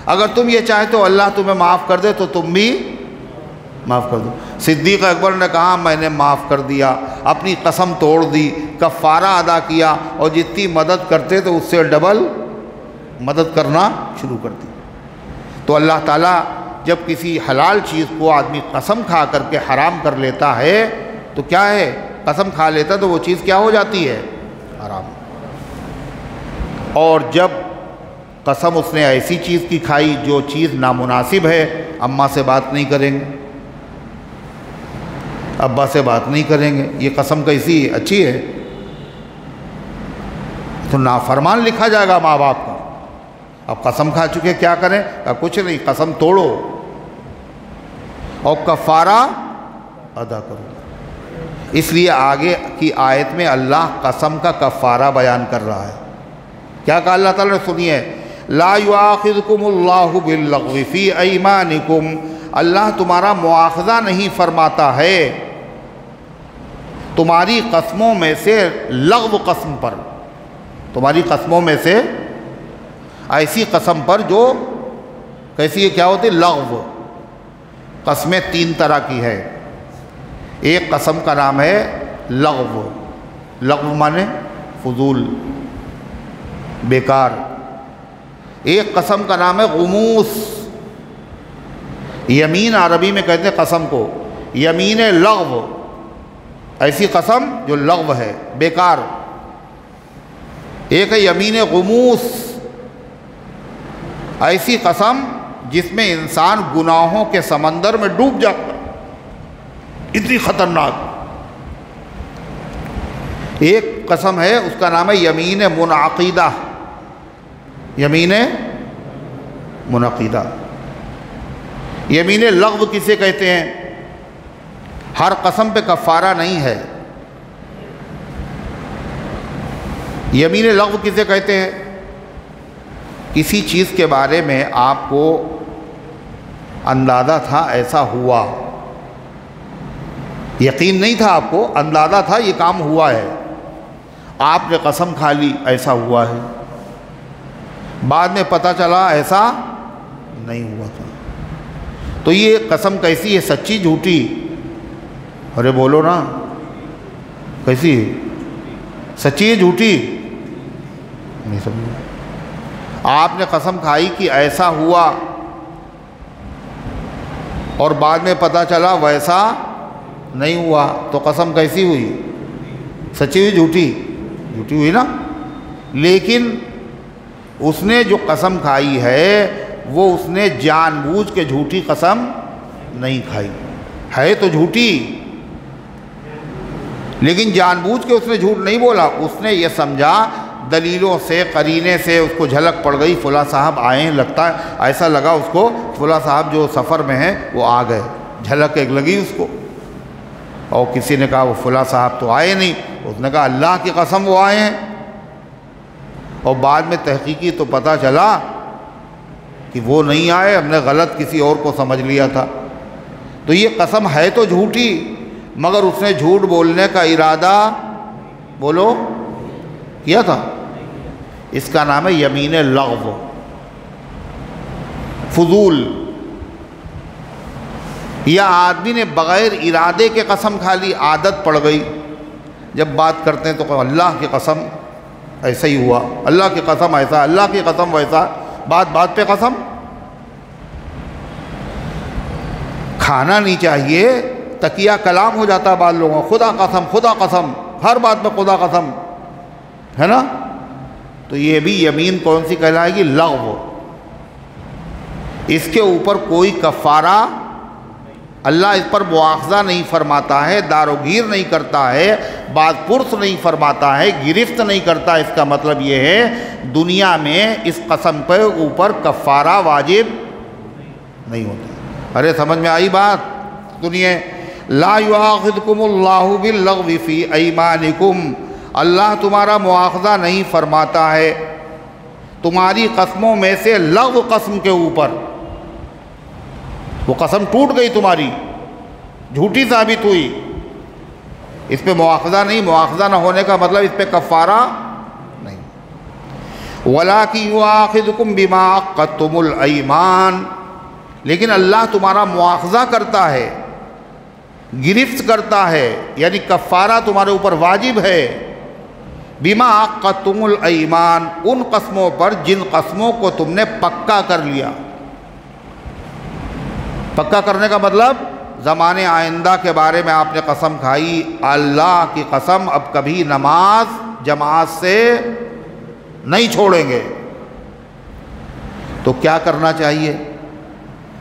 اگر تم یہ چاہتے ہو اللہ تمہیں معاف کر دے تو تم بھی معاف کر دو۔ صدیق اکبر نے کہا میں نے معاف کر دیا، اپنی قسم توڑ دی، کفارہ ادا کیا، اور جتنی مدد کرتے تو اس سے ڈبل مدد کرنا شروع کر دی۔ تو اللہ تعالیٰ جب کسی حلال چیز کو آدمی قسم کھا کر کے حرام کر لیتا ہے تو کیا ہے؟ قسم کھا لیتا تو وہ چیز کیا ہو جاتی ہے؟ حرام۔ اور جب قسم اس نے ایسی چیز کی کھائی جو چیز نامناسب ہے، اماں سے بات نہیں کریں گے، ابا سے بات نہیں کریں گے، یہ قسم کیسی اچھی ہے؟ تو نافرمان لکھا جائے گا ماں باپ کا۔ اب قسم کھا چکے کیا کریں؟ کچھ نہیں، قسم توڑو اور کفارہ ادا کرو۔ اس لیے آگے کی آیت میں اللہ قسم کا کفارہ بیان کر رہا ہے۔ کیا کہا اللہ تعالیٰ نے؟ سنیے، لا یؤاخذکم اللہ باللغو فی ایمانکم، اللہ تمہارا مواخذہ نہیں فرماتا ہے تمہاری قسموں میں سے لغو قسم پر، تمہاری قسموں میں سے ایسی قسم پر جو کیسی کیا ہوتی؟ لغو۔ قسمیں تین طرح کی ہے۔ ایک قسم کا نام ہے لغو، لغو مانے فضول، بیکار۔ ایک قسم کا نام ہے غموس، یمین عربی میں کہتے ہیں قسم کو، یمین لغو، ایسی قسم جو لغو ہے، بیکار۔ ایک ہے یمین غموس، ایسی قسم جس میں انسان گناہوں کے سمندر میں ڈوب جاتا، اتنی خطرناک۔ ایک قسم ہے اس کا نام ہے یمین منعقدہ، یمین منعقدہ۔ یمین لغو کسے کہتے ہیں؟ ہر قسم پہ کفارہ نہیں ہے۔ یمین لغو کسے کہتے ہیں؟ کسی چیز کے بارے میں آپ کو اندازہ تھا ایسا ہوا، یقین نہیں تھا آپ کو، اندازہ تھا یہ کام ہوا ہے، آپ نے قسم کھا لی ایسا ہوا ہے، بعد میں پتہ چلا ایسا نہیں ہوا تھا، تو یہ قسم کیسی ہے؟ سچی جھوٹی؟ ارے بولو نا، کیسی ہے؟ سچی ہے جھوٹی؟ نہیں سمجھے؟ آپ نے قسم کھائی کہ ایسا ہوا اور بعد میں پتہ چلا ویسا نہیں ہوا، تو قسم کیسی ہوئی؟ سچی ہوئی جھوٹی؟ جھوٹی ہوئی نا۔ لیکن اس نے جو قسم کھائی ہے وہ اس نے جان بوجھ کے جھوٹی قسم نہیں کھائی، ہے تو جھوٹی لیکن جان بوجھ کے اس نے جھوٹ نہیں بولا، اس نے یہ سمجھا دلیلوں سے، قرینے سے اس کو جھلک پڑ گئی، فلاں صاحب آئے ہیں، لگتا ہے ایسا لگا اس کو فلاں صاحب جو سفر میں ہیں وہ آ گئے، جھلک ایک لگی اس کو، اور کسی نے کہا وہ فلاں صاحب تو آئے نہیں، اس نے کہا اللہ کی قسم وہ آئے ہیں، اور بعد میں تحقیقی تو پتہ چلا کہ وہ نہیں آئے، ہم نے غلط کسی اور کو سمجھ لیا تھا۔ تو یہ قسم ہے تو جھوٹی، مگر اس نے جھوٹ بولنے کا ارادہ بولو کیا تھا، اس کا نام ہے یمین لغو، فضول۔ یا آدمی نے بغیر ارادے کے قسم کھا لی، عادت پڑ گئی، جب بات کرتے ہیں تو کہ اللہ کی قسم ایسا ہی ہوا، اللہ کی قسم ایسا، اللہ کی قسم ویسا، بات بات پہ قسم۔ کھانا نہیں چاہیے، تکیہ کلام ہو جاتا ہے بعض لوگوں، خدا قسم خدا قسم، ہر بات میں خدا قسم، ہے نا؟ تو یہ بھی یمین کون سی کہلائے گی؟ لغو۔ اس کے اوپر کوئی کفارہ اللہ اس پر مواخذہ نہیں فرماتا ہے، داروگیر نہیں کرتا ہے، باز پرس نہیں فرماتا ہے، گرفت نہیں کرتا۔ اس کا مطلب یہ ہے دنیا میں اس قسم کے اوپر کفارہ واجب نہیں ہوتا۔ ارے سمجھ میں آئی بات؟ سنیے، لا یؤاخذکم اللہ باللغو فی ایمانکم، اللہ تمہارا مواخذہ نہیں فرماتا ہے تمہاری قسموں میں سے لغو قسم کے اوپر، وہ قسم ٹوٹ گئی تمہاری، جھوٹی ثابت ہوئی، اس پہ مواخذہ نہیں، مواخذہ نہ ہونے کا مطلب اس پہ کفارہ نہیں۔ وَلَٰكِن يُؤَاخِذُكُم بِمَا عَقَّدتُّمُ الْأَيْمَانَ، لیکن اللہ تمہارا مواخذہ کرتا ہے، گرفت کرتا ہے، یعنی کفارہ تمہارے اوپر واجب ہے، بِمَا عَقَّدتُّمُ الْأَيْمَانَ، ان قسموں پر جن قسموں کو تم نے پکا کر لیا۔ پکا کرنے کا مطلب زمانے آئندہ کے بارے میں آپ نے قسم کھائی، اللہ کی قسم اب کبھی نماز جماعت سے نہیں چھوڑیں گے، تو کیا کرنا چاہیے؟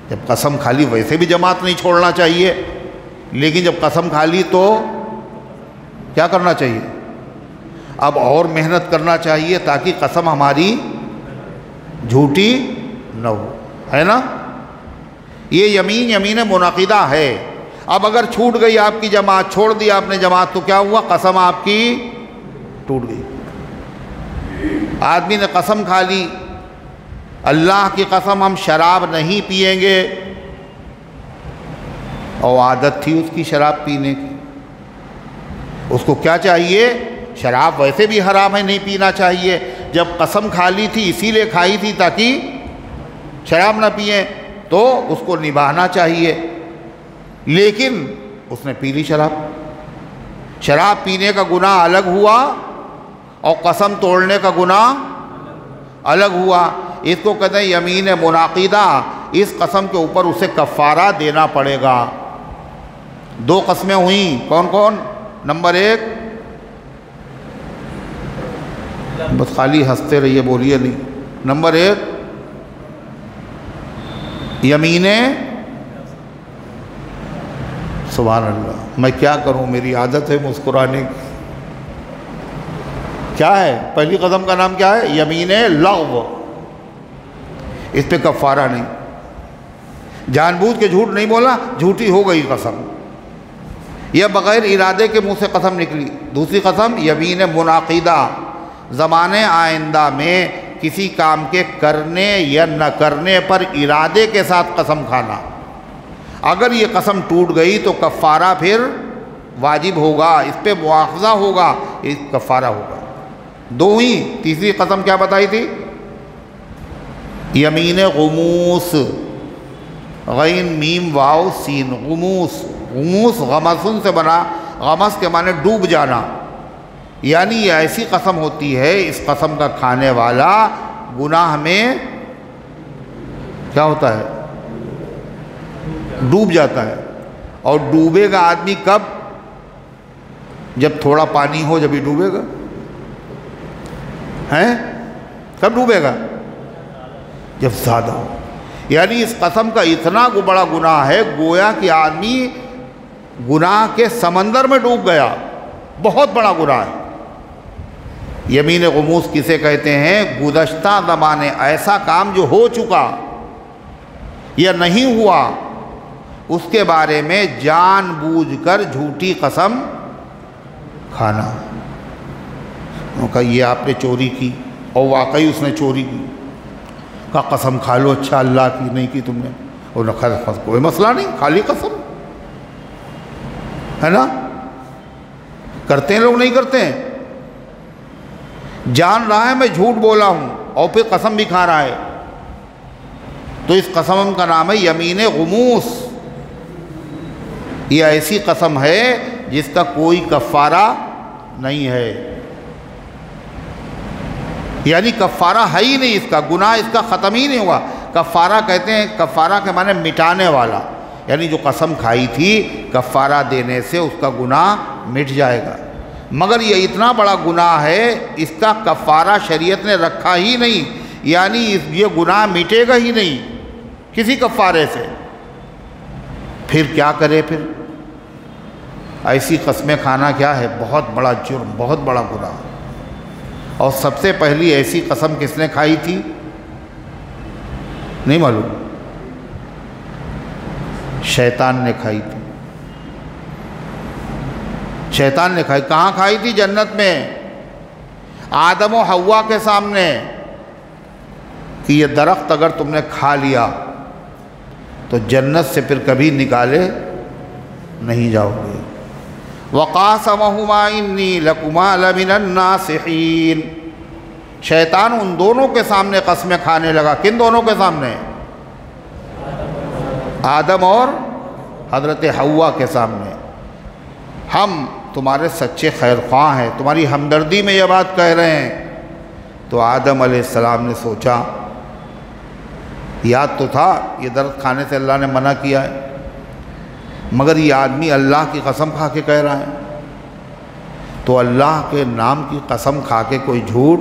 جب قسم کھا لی ویسے بھی جماعت نہیں چھوڑنا چاہیے، لیکن جب قسم کھا لی تو کیا کرنا چاہیے؟ اب اور محنت کرنا چاہیے تاکہ قسم ہماری جھوٹی نہ ہو، ہے نا؟ یہ یمین منعقدہ ہے۔ اب اگر چھوٹ گئی آپ کی جماعت، چھوڑ دی آپ نے جماعت، تو کیا ہوا؟ قسم آپ کی ٹوٹ گئی۔ آدمی نے قسم کھا لی، اللہ کی قسم ہم شراب نہیں پیئیں گے، اور عادت تھی اس کی شراب پینے کی۔ اس کو کیا چاہیے؟ شراب ویسے بھی حرام ہے، نہیں پینا چاہیے، جب قسم کھا لی تھی اسی لیے کھائی تھی تاکہ شراب نہ پئیں، تو اس کو نبھانا چاہیے، لیکن اس نے پی لی شراب۔ شراب پینے کا گناہ الگ ہوا اور قسم توڑنے کا گناہ الگ ہوا۔ اس کو کہتے ہیں یمین منعقدہ۔ اس قسم کے اوپر اسے کفارہ دینا پڑے گا۔ دو قسمیں ہوئیں، کون کون؟ نمبر ایک، بس خالی ہنستے رہیے، بولیے نہیں۔ نمبر ایک، یمین، سبحان اللہ، میں کیا کروں، میری عادت ہے مسکرانے کی۔ کیا ہے پہلی قسم کا نام؟ کیا ہے؟ یمین لغو۔ اس پہ کفارہ نہیں، جان بوجھ کے جھوٹ نہیں بولا، جھوٹی ہو گئی قسم، یا بغیر ارادے کے منہ سے قسم نکلی۔ دوسری قسم یمین منعقدہ، زمانے آئندہ میں کسی کام کے کرنے یا نہ کرنے پر ارادے کے ساتھ قسم کھانا۔ اگر یہ قسم ٹوٹ گئی تو کفارہ پھر واجب ہوگا، اس پہ مواخذہ ہوگا، اس کفارہ ہوگا۔ دو ہی۔ تیسری قسم کیا بتائی تھی؟ یمین غموس، غین میم واو سین، غموس۔ غموس غمسن سے بنا، غمس کے معنی ڈوب جانا، یعنی یہ ایسی قسم ہوتی ہے اس قسم کا کھانے والا گناہ میں کیا ہوتا ہے؟ ڈوب جاتا ہے۔ اور ڈوبے گا آدمی کب؟ جب تھوڑا پانی ہو، جب ہی ڈوبے گا۔ ہیں؟ کب ڈوبے گا؟ جب زیادہ ہو۔ یعنی اس قسم کا اتنا بڑا گناہ ہے، گویا کہ آدمی گناہ کے سمندر میں ڈوب گیا، بہت بڑا گناہ ہے۔ یمین غموس کسے کہتے ہیں؟ گزشتہ زمانے ایسا کام جو ہو چکا یا نہیں ہوا، اس کے بارے میں جان بوجھ کر جھوٹی قسم کھانا۔ کہا یہ آپ نے چوری کی، اور واقعی اس نے چوری کی، کہا قسم کھا لو، اچھا اللہ کی نہیں کی تم نے، اور نہ کھا، کوئی مسئلہ نہیں، خالی قسم ہے نا؟ کرتے ہیں لوگ، نہیں کرتے ہیں؟ جان رہا ہے میں جھوٹ بولا ہوں اور پھر قسم بھی کھا رہا ہے، تو اس قسم کا نام ہے یمین غموس۔ یہ ایسی قسم ہے جس کا کوئی کفارہ نہیں ہے، یعنی کفارہ ہے ہی نہیں، اس کا گناہ اس کا ختم ہی نہیں ہوا۔ کفارہ کہتے ہیں، کفارہ کے معنی مٹانے والا، یعنی جو قسم کھائی تھی کفارہ دینے سے اس کا گناہ مٹ جائے گا، مگر یہ اتنا بڑا گناہ ہے اس کا کفارہ شریعت نے رکھا ہی نہیں، یعنی یہ گناہ مٹے گا ہی نہیں کسی کفارے سے۔ پھر کیا کرے؟ پھر ایسی قسمیں کھانا کیا ہے؟ بہت بڑا جرم، بہت بڑا گناہ۔ اور سب سے پہلی ایسی قسم کس نے کھائی تھی؟ نہیں معلوم؟ شیطان نے کھائی تھی، شیطان نے کھائی۔ کہاں کھائی تھی؟ جنت میں، آدم و حوا کے سامنے، کہ یہ درخت اگر تم نے کھا لیا تو جنت سے پھر کبھی نکالے نہیں جاؤ گے۔ وَقَاسَمَهُمَا إِنِّي لَكُمَا لَمِنَ النَّاصِحِينَ۔ شیطان ان دونوں کے سامنے قسمیں کھانے لگا۔ کن دونوں کے سامنے؟ آدم اور حضرت حوا کے سامنے۔ ہم تمہارے سچے خیر خواہ ہیں، تمہاری ہمدردی میں یہ بات کہہ رہے ہیں۔ تو آدم علیہ السلام نے سوچا، یاد تو تھا یہ درخت کھانے سے اللہ نے منع کیا ہے، مگر یہ آدمی اللہ کی قسم کھا کے کہہ رہا ہے، تو اللہ کے نام کی قسم کھا کے کوئی جھوٹ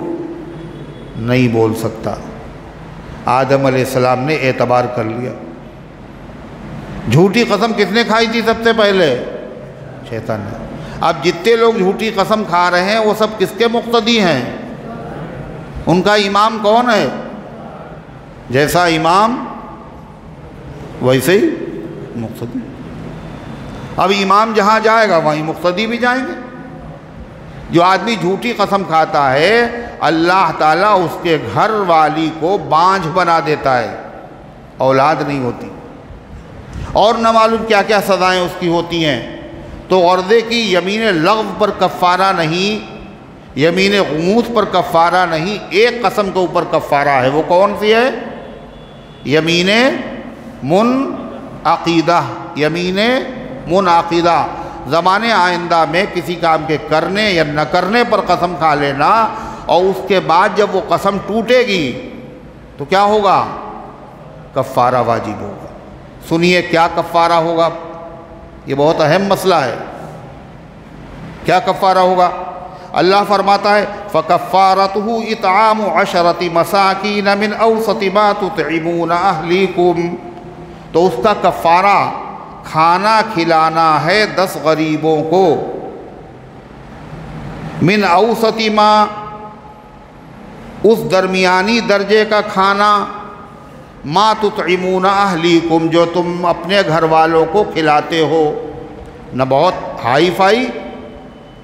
نہیں بول سکتا۔ آدم علیہ السلام نے اعتبار کر لیا، جھوٹی قسم کس نے کھائی تھی سب سے پہلے؟ شیطان نے۔ اب جتنے لوگ جھوٹی قسم کھا رہے ہیں وہ سب کس کے مقتدی ہیں؟ ان کا امام کون ہے؟ جیسا امام ویسے ہی مقتدی۔ اب امام جہاں جائے گا وہیں مقتدی بھی جائیں گے۔ جو آدمی جھوٹی قسم کھاتا ہے اللہ تعالیٰ اس کے گھر والی کو بانجھ بنا دیتا ہے، اولاد نہیں ہوتی، اور نہ معلوم کیا کیا سزائیں اس کی ہوتی ہیں۔ تو غرضے کی یمین لغو پر کفارہ نہیں، یمین غموس پر کفارہ نہیں، ایک قسم کے اوپر کفارہ ہے۔ وہ کون سی ہے؟ یمین منعقدہ، یمین منعقدہ۔ زمانے آئندہ میں کسی کام کے کرنے یا نہ کرنے پر قسم کھا لینا، اور اس کے بعد جب وہ قسم ٹوٹے گی تو کیا ہوگا؟ کفارہ واجب ہوگا۔ سنیے کیا کفارہ ہوگا، یہ بہت اہم مسئلہ ہے۔ کیا کفارہ ہوگا؟ اللہ فرماتا ہے فَكَفَّارَتُهُ إِطْعَامُ عَشَرَةِ مَسَاكِينَ مِنْ أَوْسَطِ مَا تُطْعِمُونَ أَهْلِيكُمْ، تو اس کا کفارہ کھانا کھلانا ہے 10 غریبوں کو، من اوسط ما، اس درمیانی درجے کا کھانا، ما تطعمون اہلیکم، جو تم اپنے گھر والوں کو کھلاتے ہو، نہ بہت ہائی فائی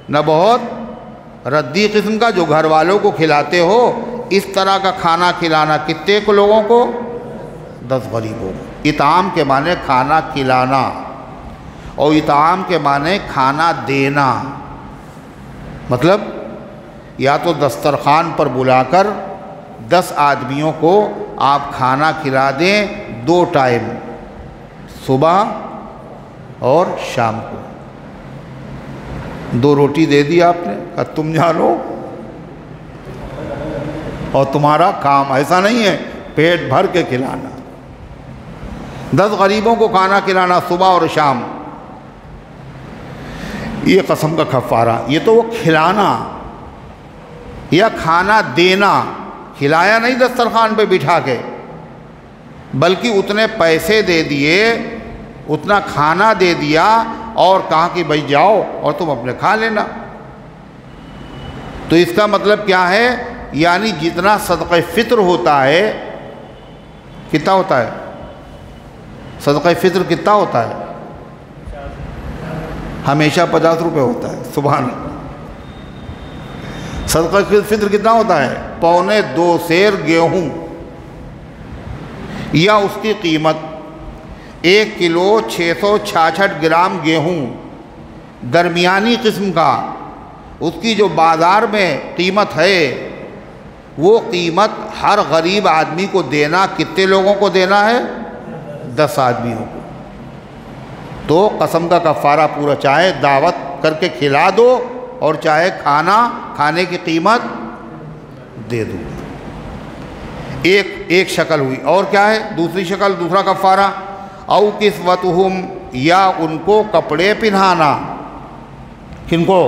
نہ بہت ردی قسم کا، جو گھر والوں کو کھلاتے ہو اس طرح کا کھانا کھلانا۔ کتنے کو لوگوں کو؟ 10 غریبوں کو۔ اطعام کے معنی کھانا کھلانا، اور اطعام کے معنی کھانا دینا، مطلب یا تو دسترخوان پر بلا کر 10 آدمیوں کو آپ کھانا کھلا دیں 2 ٹائم، صبح اور شام کو۔ 2 روٹی دے دی آپ نے، کہ تم جانو، اور تمہارا کام ایسا نہیں ہے پیٹ بھر کے کھلانا۔ 10 غریبوں کو کھانا کھلانا صبح اور شام، یہ قسم کا کفارہ۔ یہ تو وہ کھلانا یا کھانا دینا، کھلایا نہیں دسترخوان پہ بٹھا کے، بلکہ اتنے پیسے دے دیے، اتنا کھانا دے دیا، اور کہا کہ بھائی جاؤ اور تم اپنے کھا لینا۔ تو اس کا مطلب کیا ہے؟ یعنی جتنا صدقہ فطر ہوتا ہے، کتنا ہوتا ہے صدقہ فطر؟ کتنا ہوتا ہے؟ ہمیشہ 50 روپے ہوتا ہے، سبحان اللہ۔ صدقہ فطر کتنا ہوتا ہے؟ 1.25 سیر گیہوں، یا اس کی قیمت 1 کلو 666 گرام گیہوں، درمیانی قسم کا، اس کی جو بازار میں قیمت ہے، وہ قیمت ہر غریب آدمی کو دینا، کتنے لوگوں کو دینا ہے؟ 10 آدمیوں کو۔ تو قسم کا کفارہ پورا، چاہے دعوت کر کے کھلا دو اور چاہے کھانے کی قیمت دے دو۔ ایک شکل ہوئی، اور کیا ہے دوسری شکل، دوسرا کفارہ؟ او کسوتہم، یا ان کو کپڑے پہنانا۔ کن کو؟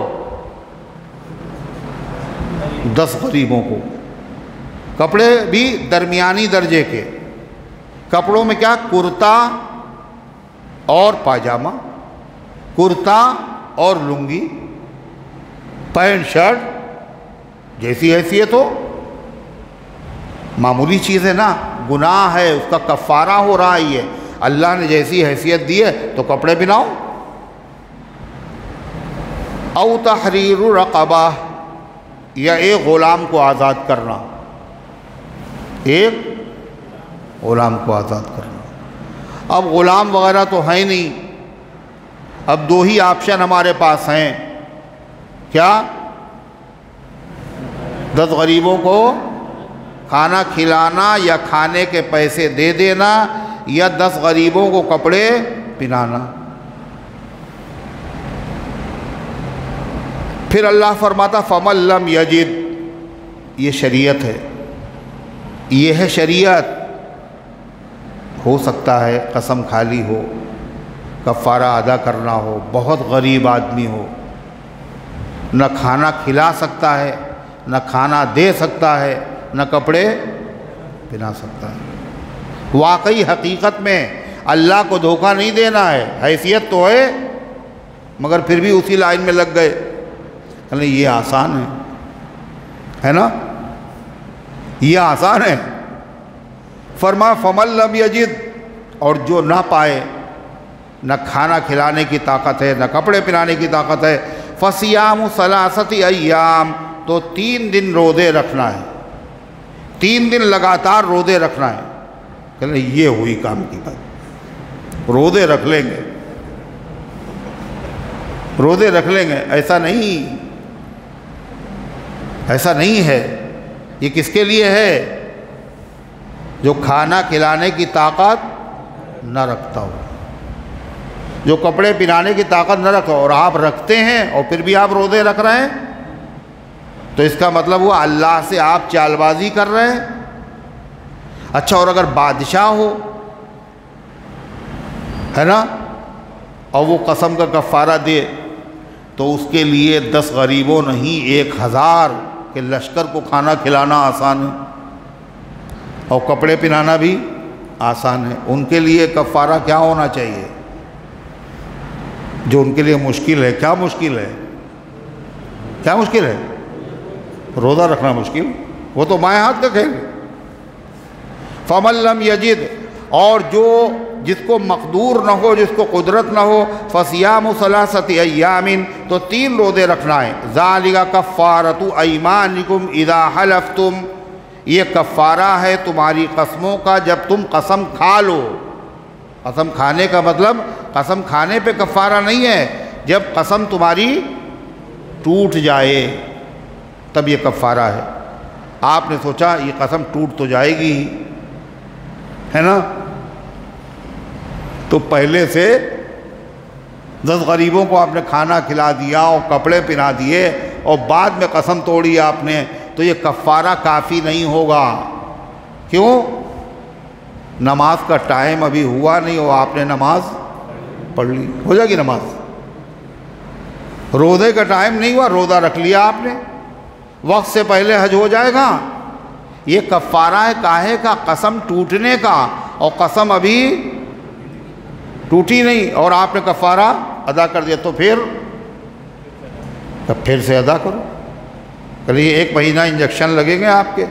10 غریبوں کو۔ کپڑے بھی درمیانی درجے کے۔ کپڑوں میں کیا؟ کرتا اور پاجامہ، کرتا اور لنگی، پینٹ شرٹ، جیسی حیثیت ہو۔ معمولی چیز ہے نا، گناہ ہے، اس کا کفارہ ہو رہا ہی ہے۔ اللہ نے جیسی حیثیت دی ہے تو کپڑے پہناؤ۔ او تحریر رقبہ، یا ایک غلام کو آزاد کرنا، ایک غلام کو آزاد کرنا۔ اب غلام وغیرہ تو ہے نہیں، اب 2 ہی آپشن ہمارے پاس ہیں۔ کیا؟ 10 غریبوں کو کھانا کھلانا یا کھانے کے پیسے دے دینا، یا 10 غریبوں کو کپڑے پہنانا۔ پھر اللہ فرماتا فَمَن لَّمْ يَجِدْ، یہ شریعت ہے، یہ ہے شریعت۔ ہو سکتا ہے قسم کھالی ہو، کفارہ ادا کرنا ہو، بہت غریب آدمی ہو، نہ کھانا کھلا سکتا ہے، نہ کھانا دے سکتا ہے، نہ کپڑے پہنا سکتا ہے۔ واقعی حقیقت میں اللہ کو دھوکہ نہیں دینا ہے، حیثیت تو ہے مگر پھر بھی اسی لائن میں لگ گئے، کہ یہ آسان ہے نا، یہ آسان ہے۔ فرمایا فمن لم یجد، اور جو نہ پائے، نہ کھانا کھلانے کی طاقت ہے نہ کپڑے پہنانے کی طاقت ہے، فصیام ثلاثۃ ایام، تو 3 دن روزے رکھنا ہے، 3 دن لگاتار روزے رکھنا ہے۔ کہ یہ ہوئی کام کی بات، روزے رکھ لیں گے، روزے رکھ لیں گے، ایسا نہیں، ایسا نہیں ہے۔ یہ کس کے لیے ہے؟ جو کھانا کھلانے کی طاقت نہ رکھتا ہو، جو کپڑے پہنانے کی طاقت نہ رکھتا ہو، اور آپ رکھتے ہیں اور پھر بھی آپ روزے رکھ رہے ہیں، تو اس کا مطلب ہوا اللہ سے آپ چال بازی کر رہے ہیں۔ اچھا، اور اگر بادشاہ ہو، ہے نا، اور وہ قسم کا کفارہ دے، تو اس کے لیے 10 غریبوں نہیں 1000 کے لشکر کو کھانا کھلانا آسان ہے، اور کپڑے پہنانا بھی آسان ہے۔ ان کے لیے کفارہ کیا ہونا چاہیے؟ جو ان کے لیے مشکل ہے، کیا مشکل ہے؟ کیا مشکل ہے؟ روزہ رکھنا مشکل، وہ تو بائیں ہاتھ کا کھیل۔ فمن لم یجد، اور جو جس کو مقدور نہ ہو، جس کو قدرت نہ ہو، فصیام ثلاثۃ ایام، تو 3 روزے رکھنا ہے۔ ذالک کفارۃ ایمانکم اذا حلفتم، یہ کفارہ ہے تمہاری قسموں کا جب تم قسم کھا لو۔ قسم کھانے کا مطلب قسم کھانے پہ کفارہ نہیں ہے، جب قسم تمہاری ٹوٹ جائے تب یہ کفارہ ہے۔ آپ نے سوچا یہ قسم ٹوٹ تو جائے گی ہی، ہے نا، تو پہلے سے 10 غریبوں کو آپ نے کھانا کھلا دیا اور کپڑے پہنا دیے، اور بعد میں قسم توڑی آپ نے، تو یہ کفارہ کافی نہیں ہوگا۔ کیوں؟ نماز کا ٹائم ابھی ہوا نہیں اور آپ نے نماز پڑھ لی، ہو جائے گی نماز۔ روزے کا ٹائم نہیں ہوا، روزہ رکھ لیا آپ نے، وقت سے پہلے حج ہو جائے گا۔ یہ کفارہ ہے کاہے کا؟ قسم ٹوٹنے کا، اور قسم ابھی ٹوٹی نہیں اور آپ نے کفارہ ادا کر دیا، تو پھر سے ادا کرو۔ کہیے 1 مہینہ انجیکشن لگیں گے آپ کے،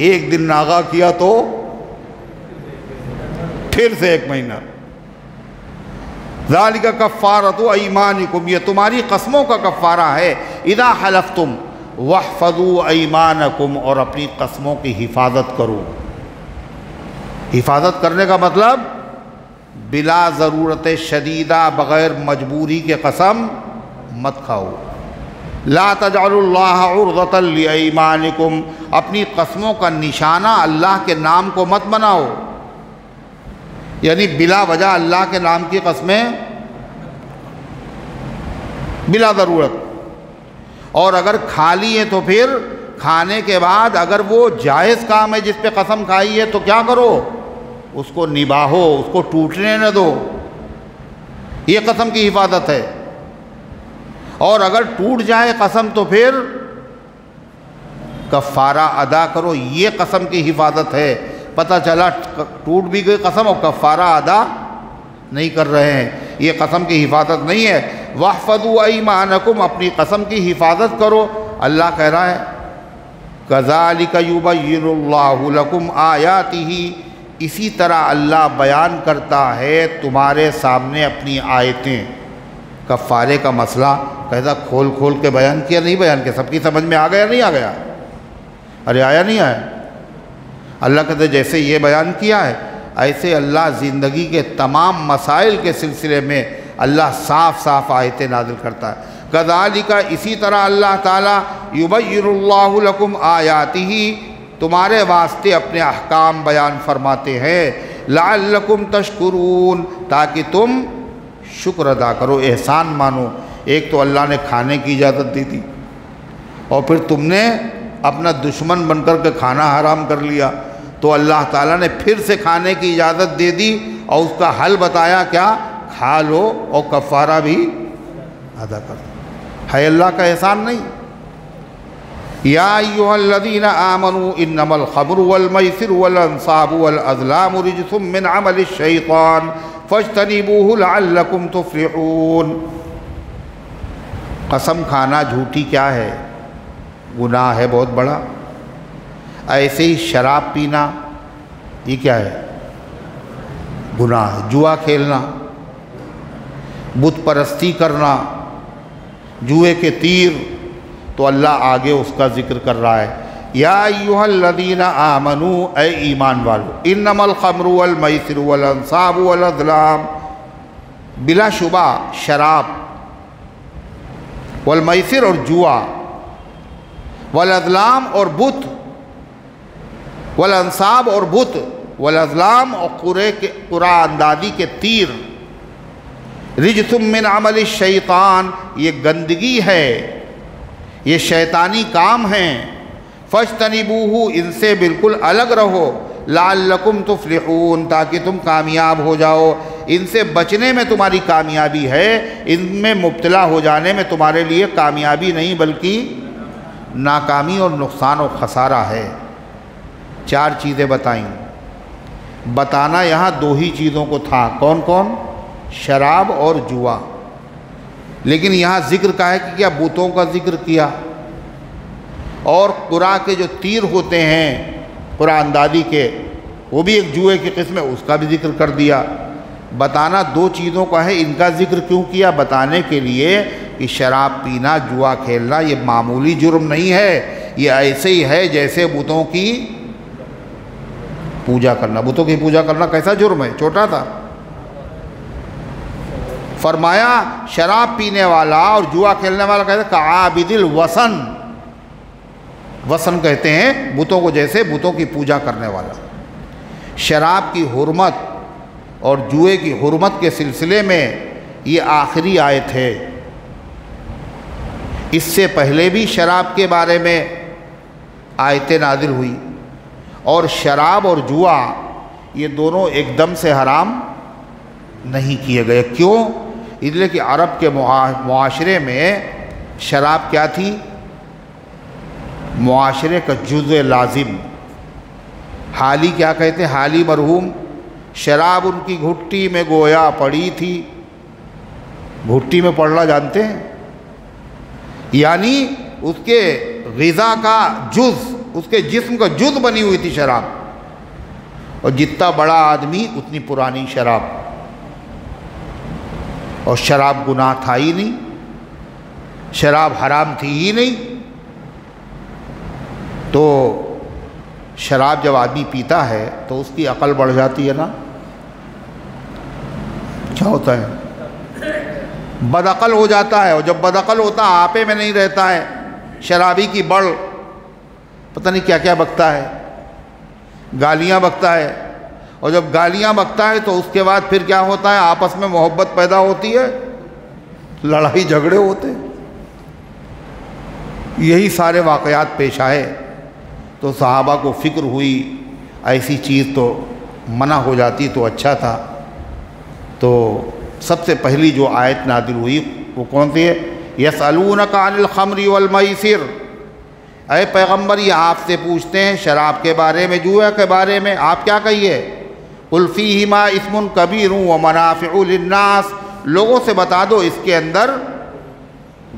1 دن ناغہ کیا تو پھر سے 1 مہینہ۔ ذالک کفارۃ ایمانکم، یہ تمہاری قسموں کا کفارہ ہے۔ اذا حلفتم واحفظوا ایمانکم، اور اپنی قسموں کی حفاظت کرو۔ حفاظت کرنے کا مطلب بلا ضرورت شدیدہ، بغیر مجبوری کے قسم مت کھاؤ۔ لا تجعلوا اللہ عرضۃ لایمانکم، اپنی قسموں کا نشانہ اللہ کے نام کو مت بناؤ، یعنی بلا وجہ اللہ کے نام کی قسمیں بلا ضرورت۔ اور اگر کھا لی ہے تو پھر کھانے کے بعد اگر وہ جائز کام ہے جس پہ قسم کھائی ہے تو کیا کرو؟ اس کو نباہو، اس کو ٹوٹنے نہ دو، یہ قسم کی حفاظت ہے۔ اور اگر ٹوٹ جائے قسم تو پھر کفارہ ادا کرو، یہ قسم کی حفاظت ہے۔ پتہ چلا ٹوٹ بھی گئی قسم اور کفارہ ادا نہیں کر رہے ہیں، یہ قسم کی حفاظت نہیں ہے۔ واحفظوا ایمانکم، اپنی قسم کی حفاظت کرو۔ اللہ کہہ رہا ہے کذالک یبین اللہ لکم آیاتہ، اسی طرح اللہ بیان کرتا ہے تمہارے سامنے اپنی آیتیں۔ کفارے کا مسئلہ کہتا کھول کھول کے بیان کیا، نہیں بیان کیا، سب کی سمجھ میں آ گیا نہیں آ گیا؟ ارے آیا نہیں آیا؟ اللہ کہتے جیسے یہ بیان کیا ہے ایسے اللہ زندگی کے تمام مسائل کے سلسلے میں اللہ صاف صاف آیتیں نازل کرتا ہے۔ کذالک، اسی طرح اللہ تعالیٰ یبین اللہ لکم آیاتہ، تمہارے واسطے اپنے احکام بیان فرماتے ہیں، لعلکم تشکرون، تاکہ تم شکر ادا کرو، احسان مانو۔ ایک تو اللہ نے کھانے کی اجازت دی تھی اور پھر تم نے اپنا دشمن بن کر کے کھانا حرام کر لیا، تو اللہ تعالیٰ نے پھر سے کھانے کی اجازت دے دی اور اس کا حل بتایا، کیا؟ کھا لو اور کفارہ بھی ادا کر دو۔ ہے اللہ کا احسان نہیں؟ یا ایھا الذین آمنوا انما الخمر والمیسر والانصاب والازلام رجس من عمل الشیطان فاجتنبوہ لعلکم تفلحون۔ قسم کھانا جھوٹی کیا ہے؟ گناہ ہے بہت بڑا۔ ایسے ہی شراب پینا یہ کیا ہے؟ گناہ ہے۔ جوا کھیلنا، بت پرستی کرنا، جوئے کے تیر، تو اللہ آگے اس کا ذکر کر رہا ہے، یا ایھا الذین آمنوا، اے ایمان والو، انما الخمر والمیسر والانصاب والازلام، بلا شبہ شراب، والمیسر اور جوا، والازلام اور بت، والانصاب اور بت، والازلام اور قرآ اندازی کے تیر، رجس من عمل الشیطان، یہ گندگی ہے، یہ شیطانی کام ہیں، فاجتنبوہ، ان سے بالکل الگ رہو، لعلکم تفلحون، تاکہ تم کامیاب ہو جاؤ۔ ان سے بچنے میں تمہاری کامیابی ہے، ان میں مبتلا ہو جانے میں تمہارے لیے کامیابی نہیں بلکہ ناکامی اور نقصان و خسارہ ہے۔ 4 چیزیں بتائیں۔ بتانا یہاں 2 ہی چیزوں کو تھا، کون کون؟ شراب اور جوا، لیکن یہاں ذکر کا ہے کہ کیا بتوں کا ذکر کیا، اور قرآ کے جو تیر ہوتے ہیں قرآ اندازی کے، وہ بھی ایک جوئے کی قسم ہے، اس کا بھی ذکر کر دیا۔ بتانا 2 چیزوں کا ہے، ان کا ذکر کیوں کیا؟ بتانے کے لیے کہ شراب پینا، جوا کھیلنا یہ معمولی جرم نہیں ہے، یہ ایسے ہی ہے جیسے بتوں کی پوجا کرنا۔ بتوں کی پوجا کرنا کیسا جرم ہے؟ چھوٹا تھا۔ فرمایا شراب پینے والا اور جوا کھیلنے والا کہتے ہیں کعابد الوثن، وثن کہتے ہیں بتوں کو، جیسے بتوں کی پوجا کرنے والا۔ شراب کی حرمت اور جوئے کی حرمت کے سلسلے میں یہ آخری آیت ہے۔ اس سے پہلے بھی شراب کے بارے میں آیتیں نازل ہوئی، اور شراب اور جوا یہ دونوں ایک دم سے حرام نہیں کیے گئے۔ کیوں؟ اس لیے کہ عرب کے معاشرے میں شراب کیا تھی؟ معاشرے کا جزء لازم۔ حالی کیا کہتے ہیں؟ حالی مرحوم، شراب ان کی گھٹی میں گویا پڑی تھی۔ گھٹی میں پڑنا جانتے ہیں؟ یعنی اس کے غذا کا جز، اس کے جسم کا جز بنی ہوئی تھی شراب، اور جتنا بڑا آدمی اتنی پرانی شراب، اور شراب گناہ تھا ہی نہیں، شراب حرام تھی ہی نہیں۔ تو شراب جب آدمی پیتا ہے تو اس کی عقل بڑھ جاتی ہے نا؟ کیا ہوتا ہے؟ بدعقل ہو جاتا ہے، اور جب بدعقل ہوتا ہے آپے میں نہیں رہتا ہے۔ شرابی کی بڑھ پتہ نہیں کیا کیا بکتا ہے، گالیاں بکتا ہے، اور جب گالیاں بکتا ہے تو اس کے بعد پھر کیا ہوتا ہے؟ آپس میں محبت پیدا ہوتی ہے، لڑائی جھگڑے ہوتے ہیں۔ یہی سارے واقعات پیش آئے، تو صحابہ کو فکر ہوئی ایسی چیز تو منع ہو جاتی تو اچھا تھا۔ تو سب سے پہلی جو آیت نازل ہوئی وہ کون سی ہے؟ یسألونک عن الخمر والمیسر، اے پیغمبر یہ آپ سے پوچھتے ہیں شراب کے بارے میں، جوئے کے بارے میں، آپ کیا کہیے؟ قل فیہما اسم کبیر ومنافع للناس، لوگوں سے بتا دو اس کے اندر